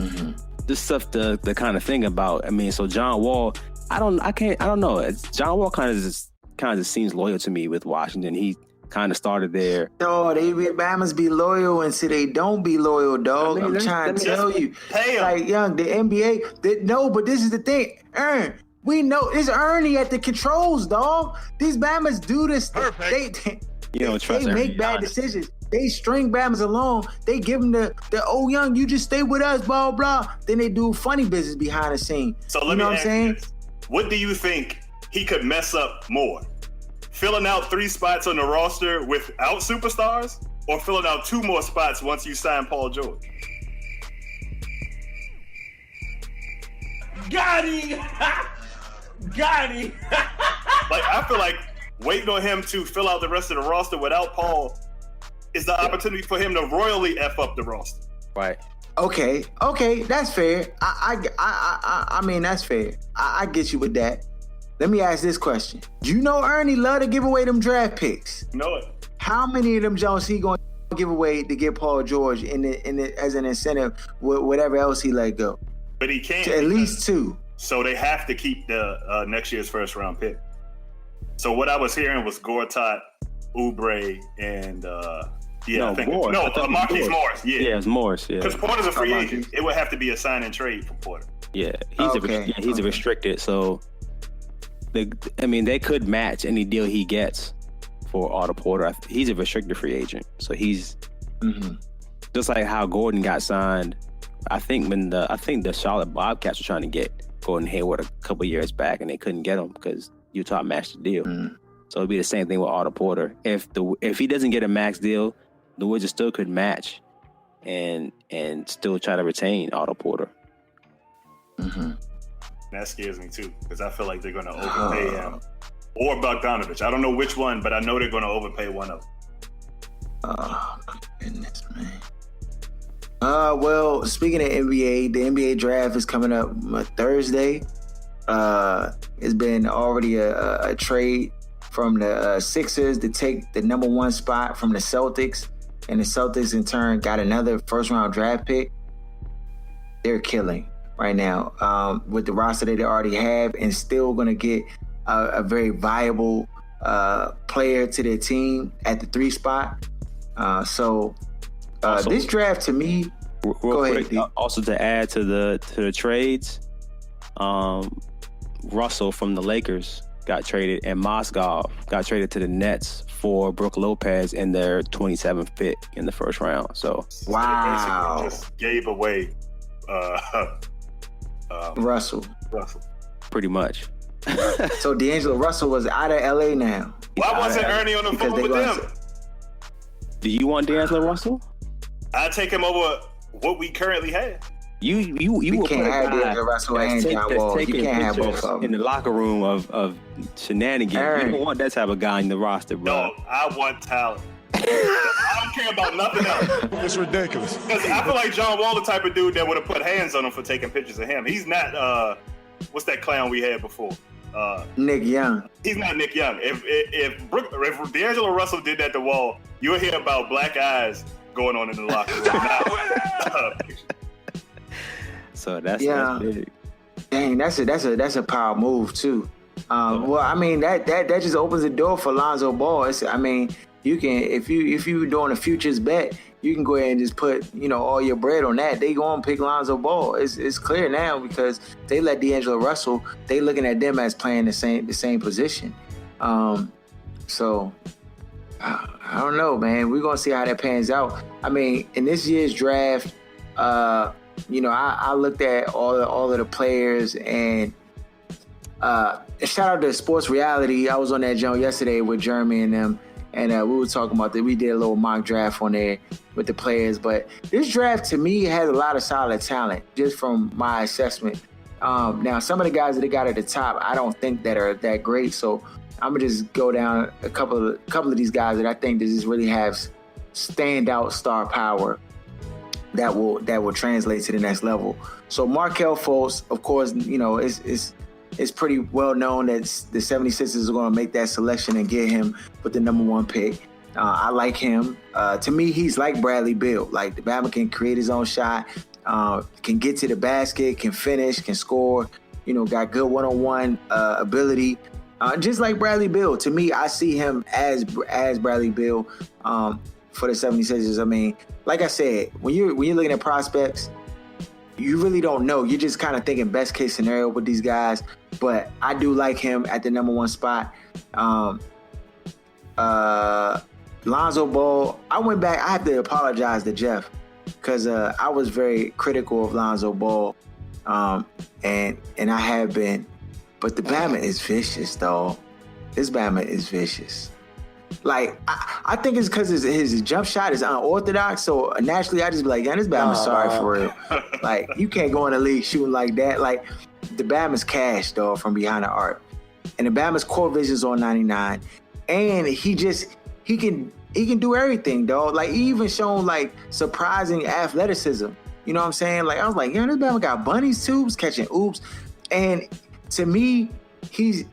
this stuff to kind of think about. I mean, so John Wall, I don't know. John Wall kind of just seems loyal to me with Washington. He kind of started there. No, Bama's be loyal until they don't be loyal, dog. I'm trying to tell you. Like, young, the NBA, no, but this is the thing. We know it's Ernie at the controls, dog. These Bamas do this. You don't trust They Ernie, make bad honest. decisions. They string Bamas along. They give them the oh, young, you just stay with us, blah, blah. Then they do funny business behind the scene. So you let me know what I'm ask saying? you this. What do you think he could mess up more? Filling out 3 spots on the roster without superstars, or filling out 2 more spots once you sign Paul George? Got him! Got him! Like, I feel like waiting on him to fill out the rest of the roster without Paul is the opportunity for him to royally F up the roster. Right. Okay, that's fair. I mean, that's fair. I get you with that. Let me ask this question. You know Ernie love to give away them draft picks. Know it. How many of them Jones he going to give away to get Paul George in the as an incentive with whatever else he let go? But he can't. At least 2. So they have to keep the next year's first round pick. So what I was hearing was Gortat, Oubre, and Marquise Morris. Yeah, it's Morris. Yeah, because Porter's a free agent. It would have to be a sign and trade for Porter. Yeah, he's a restricted. So they could match any deal he gets for Otto Porter. He's a restricted free agent, so he's just like how Gordon got signed. I think the Charlotte Bobcats were trying to get Gordon Hayward a couple years back, and they couldn't get him because Utah matched the deal. So it'd be the same thing with Otto Porter. If he doesn't get a max deal, the Wizards still could match and still try to retain Otto Porter. That scares me too, because I feel like they're going to overpay him or Bogdanovich. I don't know which one, but I know they're going to overpay one of them. Oh my goodness, man. Well, speaking of NBA, the NBA draft is coming up Thursday. It's been already a trade from the Sixers to take the number 1 spot from the Celtics, and the Celtics in turn got another first-round draft pick. They're killing right now with the roster they already have, and still going to get a very viable player to their team at the 3 spot. So this draft to me, go ahead. Also to add to the trades, Russell from the Lakers got traded, and Mozgov got traded to the Nets for Brook Lopez in their 27th pick in the first round. So wow, they basically just gave away Russell, pretty much. So D'Angelo Russell was out of LA now. Why wasn't Ernie on the phone with them? Do you want D'Angelo Russell? I'd take him over what we currently have. You can't have D'Angelo Russell and John Wall. You can't have both of them in the locker room of shenanigans. You don't want that type of guy in the roster, bro. No, I want talent. I don't care about nothing else. It's ridiculous. Because I feel like John Wall the type of dude that would have put hands on him for taking pictures of him. He's not what's that clown we had before? Nick Young. He's not Nick Young. If D'Angelo Russell did that to Wall, you'll hear about black eyes going on in the locker room. So that's big. Dang, that's a power move too. Well, I mean that just opens the door for Lonzo Ball. You can if you doing a futures bet, you can go ahead and just put all your bread on that. They going to pick Lonzo Ball. It's clear now because they let D'Angelo Russell. They looking at them as playing the same position. So I don't know, man. We're gonna see how that pans out. I mean, in this year's draft, I looked at all of the players and shout out to Sports Reality. I was on that joint yesterday with Jeremy and them. And we were talking about that. We did a little mock draft on there with the players. But this draft, to me, has a lot of solid talent, just from my assessment. Now, some of the guys that they got at the top, I don't think that are that great. So I'm going to just go down a couple of these guys that I think that just really have standout star power that will translate to the next level. So Markelle Fultz, of course, it's pretty well known that the 76ers are going to make that selection and get him with the number 1 pick. I like him. To me, he's like Bradley Beal. Like, the Bama can create his own shot, can get to the basket, can finish, can score, got good one-on-one ability. Just like Bradley Beal. To me, I see him as Bradley Beal for the 76ers. I mean, like I said, when you're looking at prospects, you really don't know. You're just kind of thinking best case scenario with these guys. But I do like him at the number 1 spot. Lonzo Ball, I went back. I have to apologize to Jeff because I was very critical of Lonzo Ball, and I have been. But the Bama is vicious, dog. This Bama is vicious. Like, I think it's because his jump shot is unorthodox, so naturally I just be like, yeah, this Bama's sorry for real. Like, you can't go in the league shooting like that. Like, the Bama's cash, dog, from behind the arc. And the Bama's core vision's on 99. And he can do everything, dog. Like, he even shown, like, surprising athleticism. You know what I'm saying? Like, I was like, yeah, this Bama got bunnies too, was catching oops. And to me, he's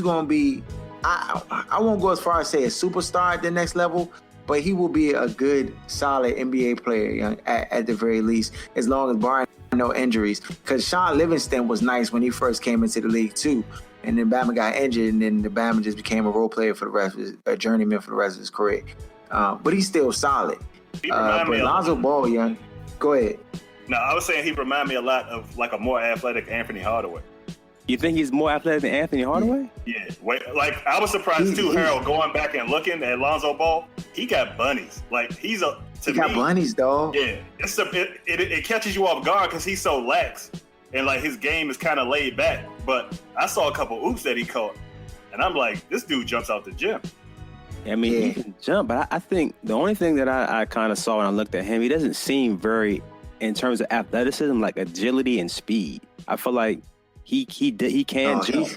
going to be, I won't go as far as say a superstar at the next level, but he will be a good, solid NBA player at the very least, as long as barring no injuries. Because Sean Livingston was nice when he first came into the league too, and then Bama got injured, and then the Bama just became a role player for the rest of a journeyman for the rest of his career. But he's still solid. But Lonzo Ball, young, go ahead. No, I was saying he reminded me a lot of like a more athletic Anthony Hardaway. You think he's more athletic than Anthony Hardaway? Yeah. Like, I was surprised too, Harold, going back and looking at Lonzo Ball. He got bunnies. Like, he got bunnies, dog. Yeah. It catches you off guard because he's so lax. And, like, his game is kind of laid back. But I saw a couple oops that he caught. And I'm like, this dude jumps out the gym. I mean, he can jump. But I think the only thing that I kind of saw when I looked at him, he doesn't seem very, in terms of athleticism, like agility and speed. I feel like he can jump,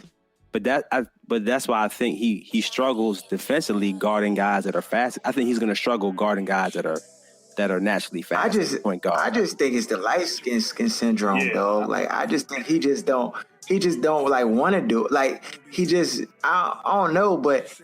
but that's why I think he struggles defensively guarding guys that are fast. I think he's going to struggle guarding guys that are naturally fast. I just think it's the light skin syndrome, dog. Like, I just think he just don't like want to do it. Like, I don't know, but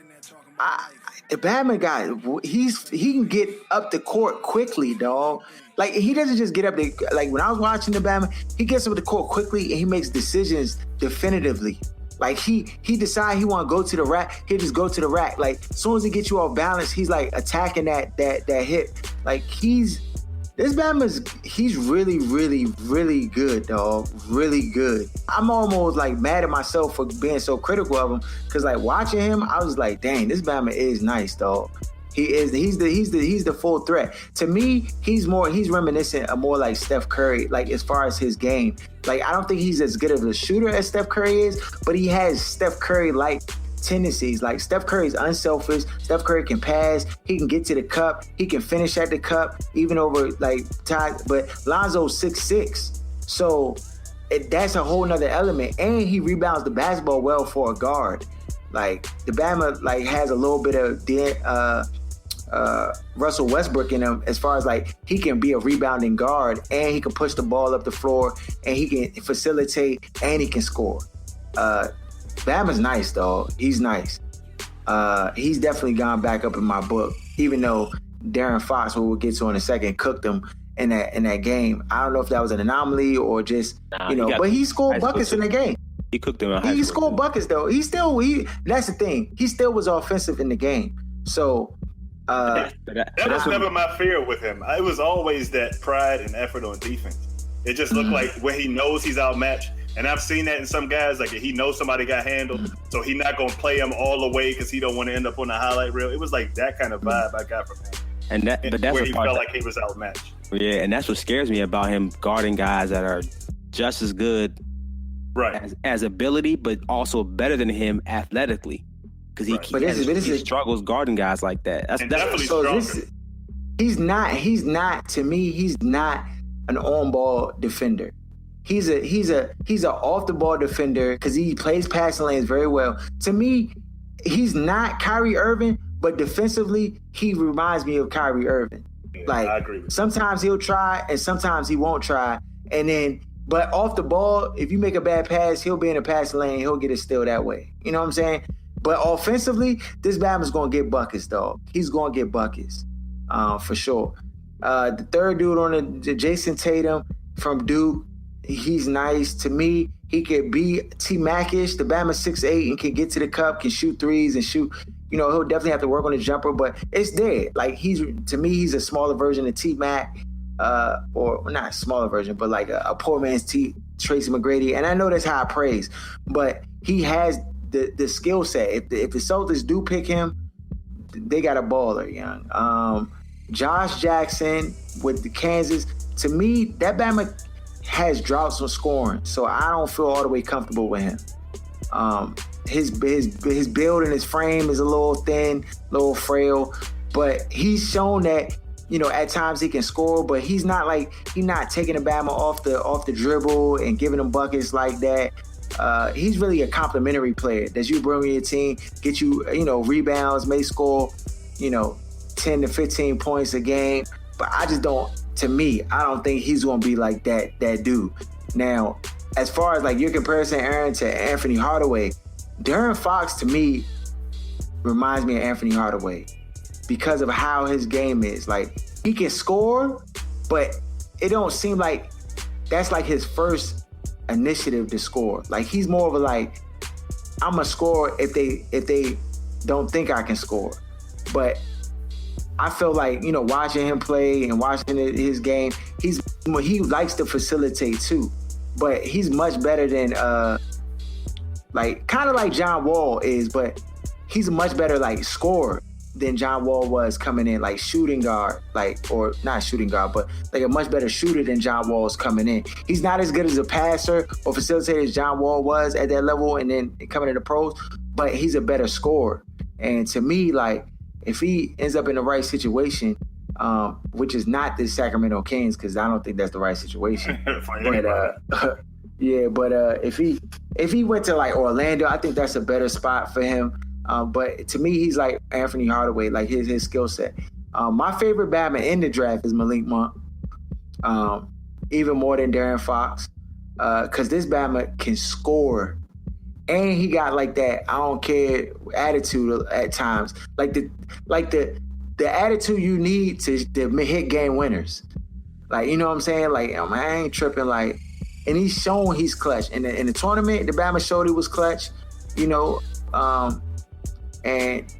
the Bama guy, he can get up the court quickly, dog. Like, he doesn't just get up there. Like, when I was watching the Bama, he gets up the court quickly and he makes decisions definitively. Like, he decide he want to go to the rack, he'll just go to the rack. Like, as soon as he gets you off balance, he's like attacking that hip. Like, he's really, really, really good, dog. Really good. I'm almost like mad at myself for being so critical of him, because like watching him, I was like, dang, this Bama is nice, dog. He's the full threat. To me, he's reminiscent of more like Steph Curry, like as far as his game. Like, I don't think he's as good of a shooter as Steph Curry is, but he has Steph Curry-like tendencies. Like, Steph Curry's unselfish. Steph Curry can pass. He can get to the cup. He can finish at the cup, even over like time. But Lonzo's 6'6", so that's a whole nother element. And he rebounds the basketball well for a guard. Like, the Bama like has a little bit of Russell Westbrook in him, as far as like he can be a rebounding guard and he can push the ball up the floor and he can facilitate and he can score. Bama's nice, dog. He's nice. He's definitely gone back up in my book, even though Darren Fox, who we'll get to in a second, cooked him in that game. I don't know if that was an anomaly or just but he scored buckets in the game. He cooked him. He scored buckets though. That's the thing. He still was offensive in the game. So that was never my fear with him. It was always that pride and effort on defense. It just looked like when he knows he's outmatched. And I've seen that in some guys, like he knows somebody got handled, so he's not going to play him all the way because he don't want to end up on the highlight reel. It was like that kind of vibe I got from him. But that's where he felt like he was outmatched. Yeah, and that's what scares me about him guarding guys that are just as good as ability, but also better than him athletically. Because he struggles guarding guys like that. He's not to me, he's not an on-ball defender. He's a off the ball defender because he plays passing lanes very well. To me, he's not Kyrie Irving, but defensively he reminds me of Kyrie Irving. Yeah, I agree with sometimes he'll try and sometimes he won't try. And then But off the ball, if you make a bad pass, he'll be in a pass lane. He'll get a steal that way. You know what I'm saying? But offensively, this Bama's going to get buckets, dog. He's going to get buckets for sure. The third dude on the Jason Tatum from Duke, he's nice. To me, he could be T-Mac-ish. The Bama 6'8" and can get to the cup, can shoot threes and shoot. You know, he'll definitely have to work on the jumper, but it's there. Like, to me, he's a smaller version of T-Mac. Or not a smaller version, but like a poor man's Tracy McGrady. And I know that's high praise, but he has the skill set. If the Celtics do pick him, they got a baller, young. Josh Jackson with the Kansas, to me, that Bama has droughts on scoring, so I don't feel all the way comfortable with him. His build and his frame is a little thin, a little frail, but he's shown that, you know, at times he can score, but he's not taking the Bama off the dribble and giving them buckets like that. He's really a complimentary player that you bring in your team, get you, you know, rebounds, may score, you know, 10 to 15 points a game. But I don't think he's going to be like that dude. Now, as far as like your comparison, Aaron, to Anthony Hardaway, De'Aaron Fox to me reminds me of Anthony Hardaway, because of how his game is. Like, he can score, but it don't seem like that's like his first initiative to score. Like, he's more of a like, I'm a scorer if they don't think I can score. But I feel like, you know, watching him play and watching his game, he likes to facilitate too. But he's much better than like kind of like John Wall is, but he's a much better like scorer than John Wall was coming in, like shooting guard, or not shooting guard, but like a much better shooter than John Wall's coming in. He's not as good as a passer or facilitator as John Wall was at that level and then coming into pros, but he's a better scorer. And to me, like, if he ends up in the right situation, which is not the Sacramento Kings, because I don't think that's the right situation. But if he went to like Orlando, I think that's a better spot for him. But to me, he's like Anthony Hardaway, like his skill set. My favorite Bama in the draft is Malik Monk, even more than De'Aaron Fox, because this Bama can score, and he got like that I don't care attitude at times, like the attitude you need to hit game winners. Like, you know what I'm saying? Like, I ain't tripping. Like, and he's shown he's clutch. In the tournament, the Bama showed he was clutch. You know. And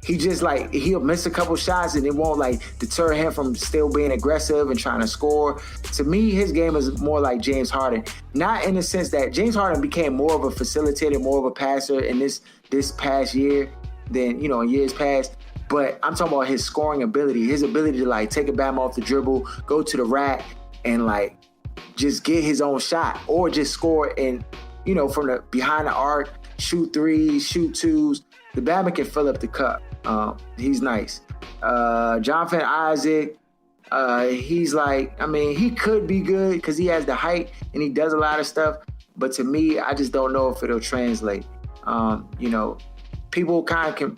he just like, he'll miss a couple shots and it won't like deter him from still being aggressive and trying to score. To me, his game is more like James Harden. Not in the sense that James Harden became more of a facilitator, more of a passer in this past year than, you know, in years past. But I'm talking about his scoring ability, his ability to like take a Bama off the dribble, go to the rack and like just get his own shot or just score and, you know, from the behind the arc, shoot threes, shoot twos. The Bama can fill up the cup. He's nice. Jonathan Isaac, he's like, I mean, he could be good because he has the height and he does a lot of stuff. But to me, I just don't know if it'll translate. You know, people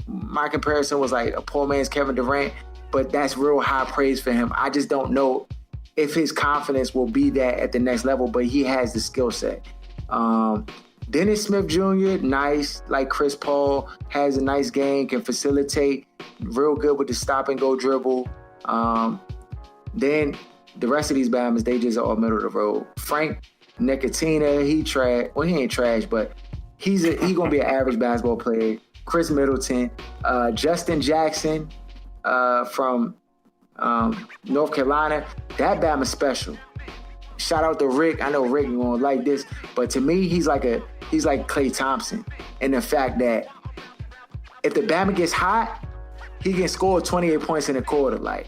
my comparison was like a poor man's Kevin Durant, but that's real high praise for him. I just don't know if his confidence will be that at the next level, but he has the skill set. Dennis Smith Jr., nice, like Chris Paul, has a nice game, can facilitate, real good with the stop and go dribble. Then the rest of these Bamas, they just all middle of the road. Frank Ntilikina, he trash. Well, he ain't trash, but he's gonna be an average basketball player. Chris Middleton, Justin Jackson from North Carolina, that Bama special. Shout out to Rick. I know Rick is gonna like this, but to me, he's like Klay Thompson in the fact that if the Bama gets hot, he can score 28 points in a quarter, like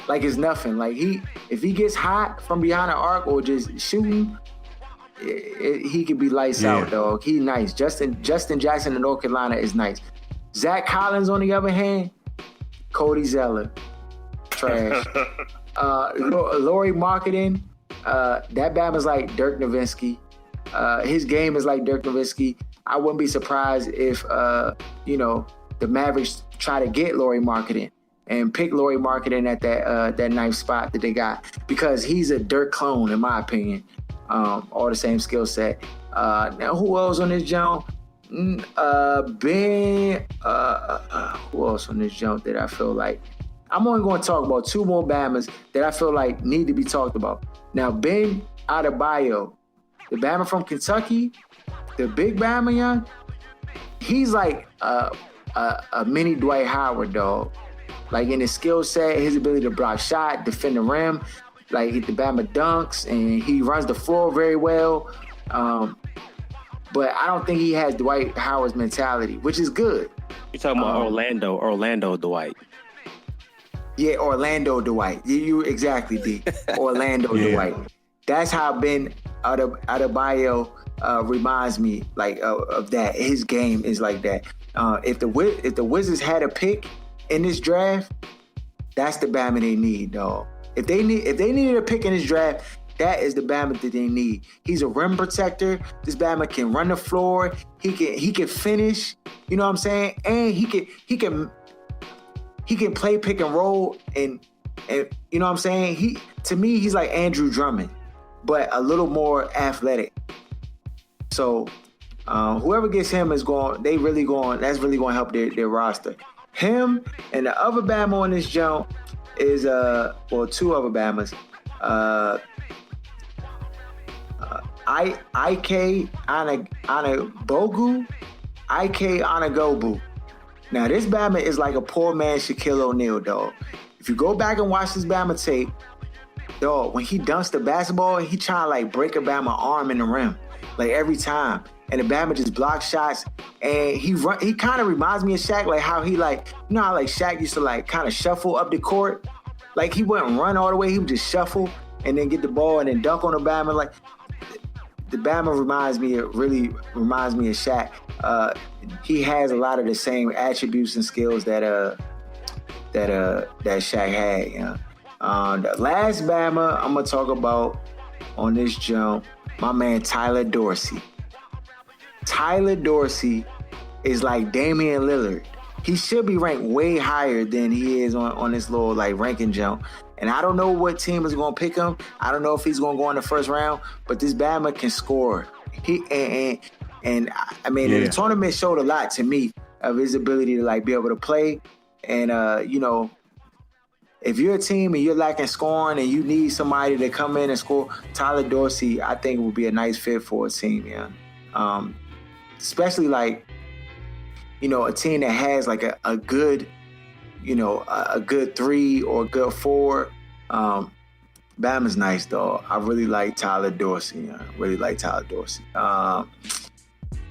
it's nothing. Like if he gets hot from behind the arc or just shooting, he could be lights out, dog. He nice. Justin Jackson in North Carolina is nice. Zach Collins, on the other hand, Cody Zeller, trash. Lauri Markkanen. That Bama's like Dirk Nowitzki. His game is like Dirk Nowitzki. I wouldn't be surprised if, you know, the Mavericks try to get Lauri Markkanen and pick Lauri Markkanen at that ninth spot that they got, because he's a Dirk clone, in my opinion. all the same skill set. Now, who else on this jump? Ben. Who else on this jump that I feel like? I'm only going to talk about two more Bamas that I feel like need to be talked about. Now, Ben Adebayo, the Bama from Kentucky, the big Bama, young. He's like a mini Dwight Howard, dog. Like in his skill set, his ability to block shot, defend the rim, like hit the Bama dunks, and he runs the floor very well. But I don't think he has Dwight Howard's mentality, which is good. You're talking about Orlando Dwight. Yeah, Orlando Dwight. You exactly, D. Orlando Dwight. That's how Ben Adebayo reminds me like of that. His game is like that. If the Wizards had a pick in this draft, that's the Bama they need, dog. If they needed a pick in this draft, that is the Bama that they need. He's a rim protector. This Bama can run the floor. He can finish. You know what I'm saying? And he can play pick and roll. And you know what I'm saying? To me, he's like Andrew Drummond, but a little more athletic. So whoever gets him that's really going to help their roster. Him and the other Bama on this jump is two other Bamas. Ike Anagobu. Now this Bama is like a poor man Shaquille O'Neal, dog. If you go back and watch this Bama tape, dog, when he dunks the basketball, he trying to like break a Bama arm in the rim, like every time. And the Bama just blocks shots, and he kind of reminds me of Shaq, like how he like, you know how like Shaq used to like kind of shuffle up the court, like he wouldn't run all the way, he would just shuffle and then get the ball and then dunk on the Bama. Like the Bama reminds me of Shaq. He has a lot of the same attributes and skills that Shaq had. You know? The last Bama I'm gonna talk about on this jump, my man Tyler Dorsey. Tyler Dorsey is like Damian Lillard. He should be ranked way higher than he is on this little like ranking jump. And I don't know what team is going to pick him. I don't know if he's going to go in the first round, but this Bama can score. The tournament showed a lot to me of his ability to like be able to play. And if you're a team and you're lacking scoring and you need somebody to come in and score, Tyler Dorsey, I think would be a nice fit for a team. Yeah. Especially like, a team that has like a good, a good 3 or a good 4. Bama's nice, though. I really like Tyler Dorsey.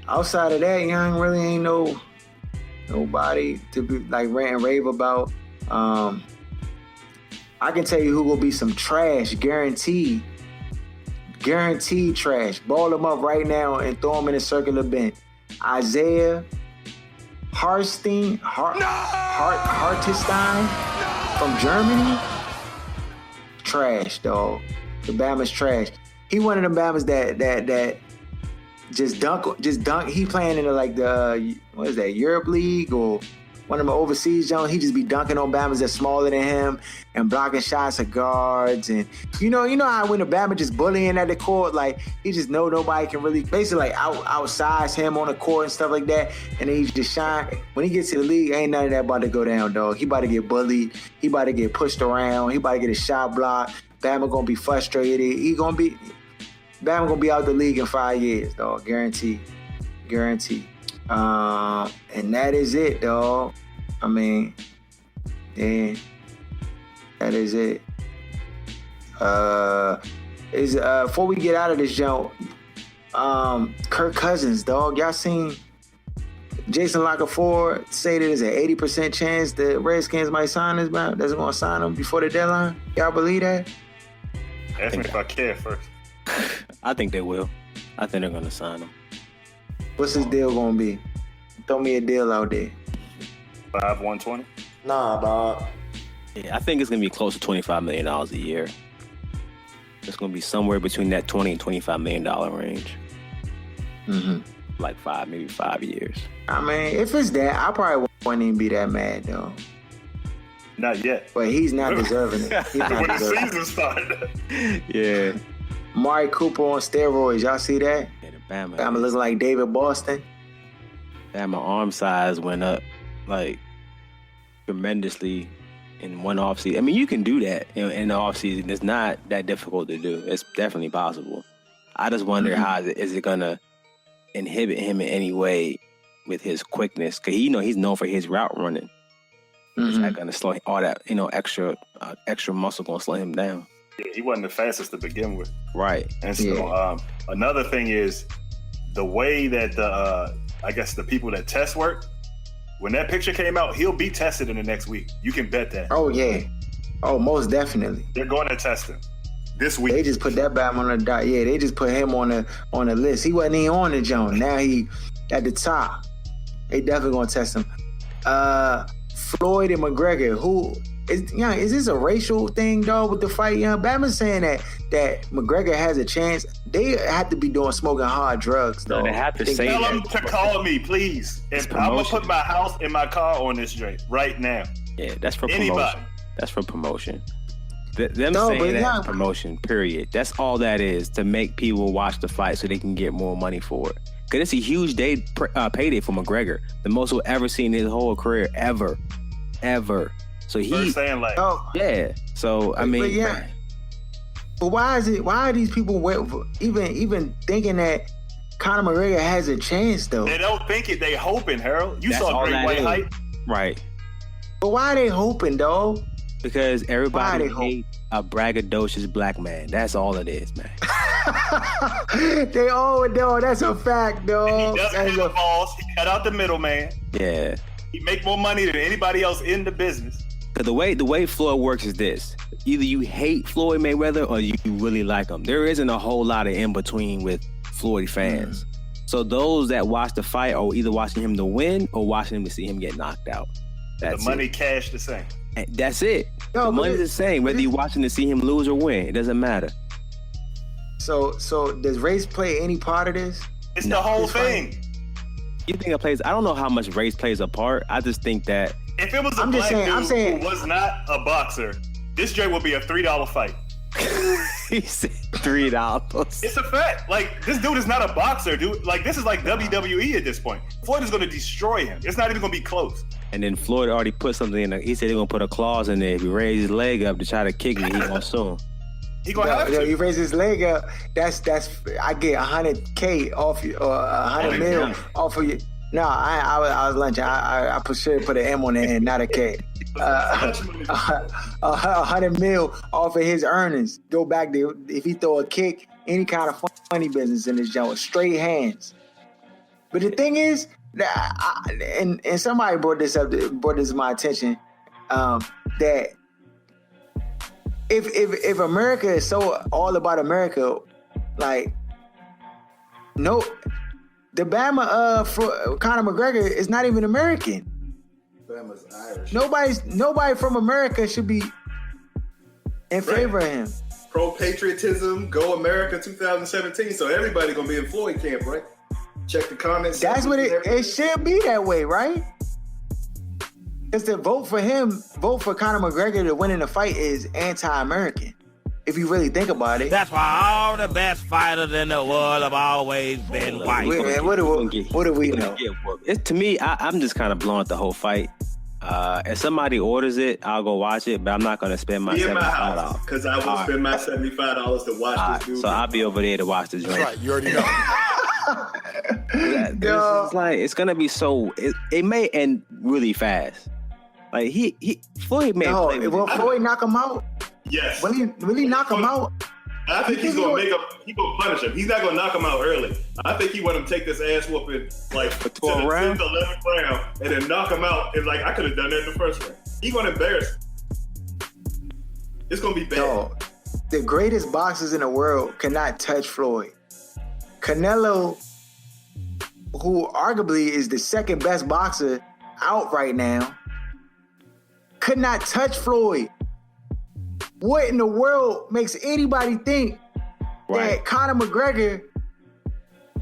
Outside of that, young, really ain't nobody to be like rant and rave about. I can tell you who will be some trash, guaranteed trash. Ball them up right now and throw them in a circular bin. Isaiah Hartenstein from Germany. Trash, dog. The Bama's trash. He one of them Bamas that just dunk. He playing in the Europe League or one of them overseas Jones. He just be dunking on Bamas that's smaller than him and blocking shots of guards. And you know how when the Bama just bullying at the court, like he just know nobody can really basically like outsize him on the court and stuff like that. And then he just shine. When he gets to the league, ain't none of that about to go down, dog. He about to get bullied. He about to get pushed around. He about to get a shot blocked. Bama gonna be frustrated. Bama gonna be out the league in 5 years, dog. Guaranteed. And that is it, dog. I mean, yeah, that is it. Before we get out of this jump, Kirk Cousins, dog. Y'all seen Jason Lockefour say that there's an 80% chance the Redskins might sign this man? That's gonna sign him before the deadline. Y'all believe that? Ask me if I care first. I think they will. I think they're gonna sign him. What's his deal gonna be? Throw me a deal out there. 120? Nah, dog. Yeah, I think it's gonna be close to $25 million a year. It's gonna be somewhere between that $20 and $25 million range. Mm-hmm. Like maybe 5 years. I mean, if it's that, I probably wouldn't even be that mad though. Not yet. But he's not deserving it. He's not when the deserving season started. Yeah. Amari Cooper on steroids. Y'all see that? Yeah, the Bama. Bama looking like David Boston. Bama arm size went up like tremendously in one offseason. I mean, you can do that in the offseason. It's not that difficult to do. It's definitely possible. I just wonder how is it gonna inhibit him in any way with his quickness? Because he's known for his route running. Is that gonna slow all that extra muscle gonna slow him down? Yeah, he wasn't the fastest to begin with. Right. And so another thing is the way that I guess the people that test work. When that picture came out, he'll be tested in the next week. You can bet that. Oh yeah. Oh, most definitely. They're going to test him this week. They just put that Bama on the dot. Yeah, they just put him on the list. He wasn't even on the joint. Now he at the top. They definitely gonna test him. Floyd and McGregor, who is this a racial thing, dog, with the fight? Bama's saying that McGregor has a chance. They have to be smoking hard drugs, though. No, they have to say Tell that. them to call me, please. I'm gonna put my house and my car on this joint right now. Yeah, that's for Anybody. promotion. That's for promotion. Them saying that promotion, period. That's all that is, to make people watch the fight so they can get more money for it. Because it's a huge payday for McGregor. The most he'll ever see in his whole career, ever. So First saying like, yeah. So I mean, but why are these people even thinking that Conor McGregor has a chance though? They don't think it. They hoping, Harold. You That's saw all Great that White is. Hype. Right. But why are they hoping, dog? Because everybody hates a braggadocious black man. That's all it is, man. They all know. That's a fact, dog. He doesn't have the balls. He cut out the middleman. Yeah. He make more money than anybody else in the business. Because the way Floyd works is this: either you hate Floyd Mayweather or you really like him. There isn't a whole lot of in between with Floyd fans. So those that watch the fight are either watching him to win or watching him to see him get knocked out. That's the money, it. cash, the same. And that's it. No, the money's the same whether you're watching to see him lose or win. It doesn't matter. So does race play any part of this? It's the whole thing. You think it plays? I don't know how much race plays a part. I just think that If it was a black dude who was not a boxer, this joint would be a $3 fight. he said $3. It's a fact. Like, this dude is not a boxer, dude. Like, this is like WWE at this point. Floyd is going to destroy him. It's not even going to be close. And then Floyd already put something in there. He said he's going to put a clause in there. If he raises his leg up to try to kick me, he's going to sue him. He going to have to. You raise his leg up, that's I get $100K off you, or $100 million off of you. No, I was lunching. I should put an M on the end, not a K. $100 million off of his earnings. Go back there. If he throw a kick, any kind of funny business in this joint, straight hands. But the thing is, and somebody brought this to my attention, that if America is so all about America, like no. The Bama for Conor McGregor is not even American. Bama's Irish. Nobody from America should be in favor of him. Pro-patriotism, Go America 2017. So everybody gonna be in Floyd camp, right? Check the comments. That's what it should be that way, right? Because to vote for Conor McGregor to win in the fight is anti-American. If you really think about it. That's why all the best fighters in the world have always been white. Man, what do we know? To me, I'm just kind of blowing up the whole fight. If somebody orders it, I'll go watch it, but I'm not going to spend my $75. Because I will spend my $75 to watch this dude. So I'll be over there to watch this. That's right. You already know. It's going to be so... It may end really fast. Like, Floyd may play. Will Floyd knock him out? Yes. Will he knock him out? I think he's gonna punish him. He's not gonna knock him out early. I think he want him to take this ass whooping like to the 10th, 11th round and then knock him out. And like I could have done that in the first round. He's gonna embarrass him. It's gonna be bad. No, the greatest boxers in the world cannot touch Floyd. Canelo, who arguably is the second best boxer out right now, could not touch Floyd. What in the world makes anybody think that Conor McGregor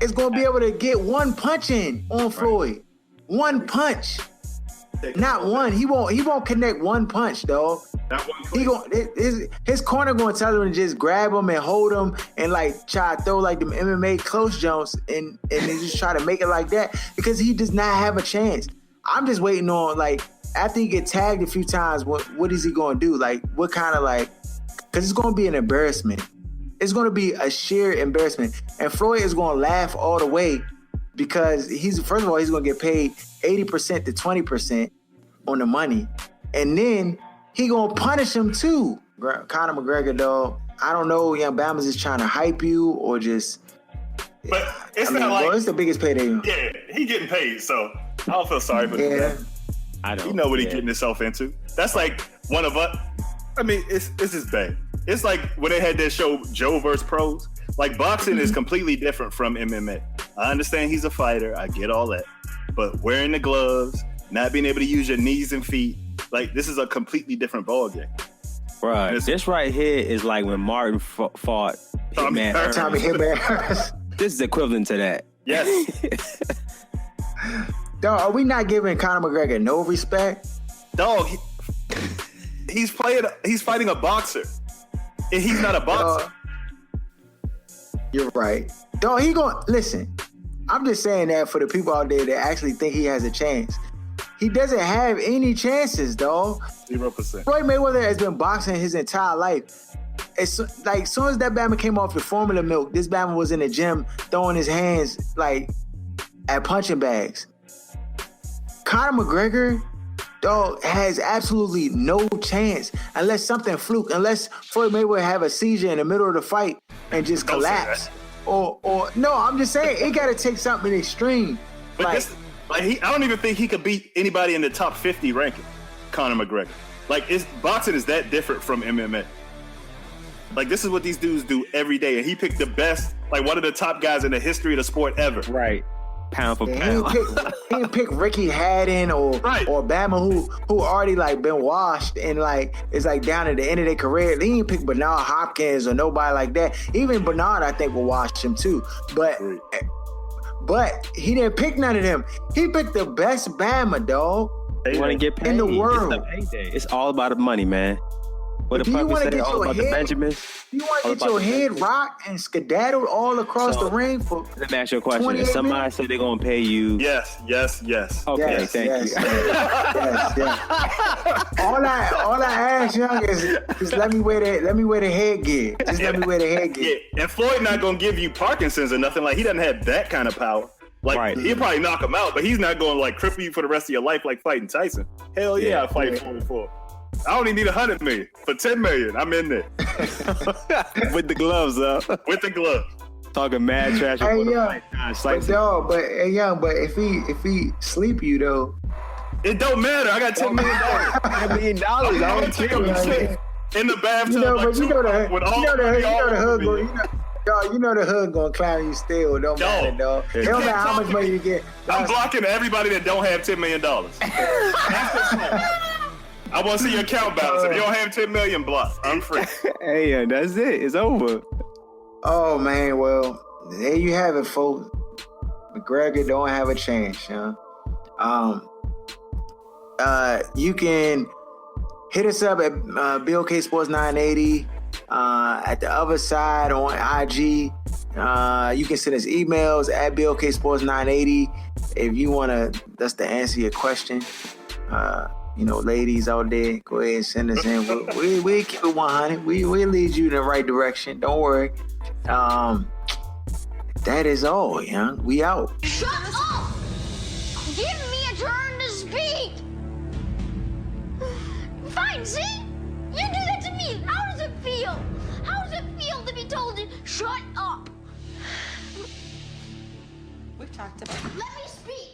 is going to be able to get one punch in on Floyd? One punch. Not one. He won't connect one punch, dog. His corner gonna tell him to just grab him and hold him and like try to throw like them MMA close jumps and they just try to make it like that because he does not have a chance. I'm just waiting on like after he get tagged a few times, what is he gonna do? Like what kind of like because it's gonna be an embarrassment. It's gonna be a sheer embarrassment, and Floyd is gonna laugh all the way because first of all he's gonna get paid 80% to 20% on the money, and then he gonna punish him too. Conor McGregor, dog. I don't know, Young Bama's just trying to hype you or just. But it's not like it's the biggest payday. Yeah, he getting paid, so I don't feel sorry for him. I don't. You know what he getting himself into. That's like one of us. I mean, it's just bad. It's like when they had that show Joe vs. Pros. Like boxing is completely different from MMA. I understand he's a fighter. I get all that, but wearing the gloves, not being able to use your knees and feet. Like, this is a completely different ballgame. Right. This right here is like when Martin fought Hitman Hearns. Tommy Hitman Hearns. This is equivalent to that. Yes. Dog, are we not giving Conor McGregor no respect? Dog, he's fighting a boxer. And he's not a boxer. You're right. Dog, listen, I'm just saying that for the people out there that actually think he has a chance. He doesn't have any chances, dog. 0%. Floyd Mayweather has been boxing his entire life. It's like, soon as that Bama came off the formula milk, this Bama was in the gym throwing his hands like at punching bags. Conor McGregor, dog, has absolutely no chance unless something fluke, unless Floyd Mayweather have a seizure in the middle of the fight and just collapse. Or no, I'm just saying it got to take something extreme. But I don't even think he could beat anybody in the top 50 ranking, Conor McGregor. Like, boxing is that different from MMA. Like, this is what these dudes do every day, and he picked the best, like one of the top guys in the history of the sport ever. Right. Pound for pound. He didn't pick Ricky Haddon or Bama who already like been washed and like it's like down at the end of their career. He didn't pick Bernard Hopkins or nobody like that. Even Bernard, I think, will wash him too. But he didn't pick none of them. He picked the best Bama, dog. You want to get paid in the world. It's all about the money, man. What the fuck say all about the Benjamins? You want to get your head rocked and skedaddled all across the ring for? Let me ask you a question. If somebody said they're gonna pay you, yes. Okay, thank you. Yes. All I ask, young, is let me wear the headgear. Just let me wear the headgear. Yeah, and Floyd not gonna give you Parkinson's or nothing. Like, he doesn't have that kind of power. Like, he'll probably knock him out, but he's not going to like cripple you for the rest of your life like fighting Tyson. Hell yeah, I fight 44. I only need $100 million. For $10 million, I'm in there. With the gloves up. With the gloves. Talking mad trash. Hey, but if he sleep you though, it don't matter. I got $10 million. $10 million. I don't care. In the bathtub, you know the hood gonna clown you still. Don't matter, dog. It don't matter how much money you get. I'm blocking everybody that don't have $10 million. I want to see your account balance. If you don't have $10 million, block. I'm free. Hey, that's it. It's over. Oh man, well there you have it, folks. McGregor don't have a chance, huh? You can hit us up at Blksports980. At the other side on IG, you can send us emails at Blksports980 if you want us to answer your question. Ladies out there, go ahead and send us in. We keep it 100. We lead you in the right direction. Don't worry. That is all, young. We out. Shut up! Give me a turn to speak. Fine, see? You do that to me. How does it feel? How does it feel to be told to shut up? We've talked about it. Let me speak.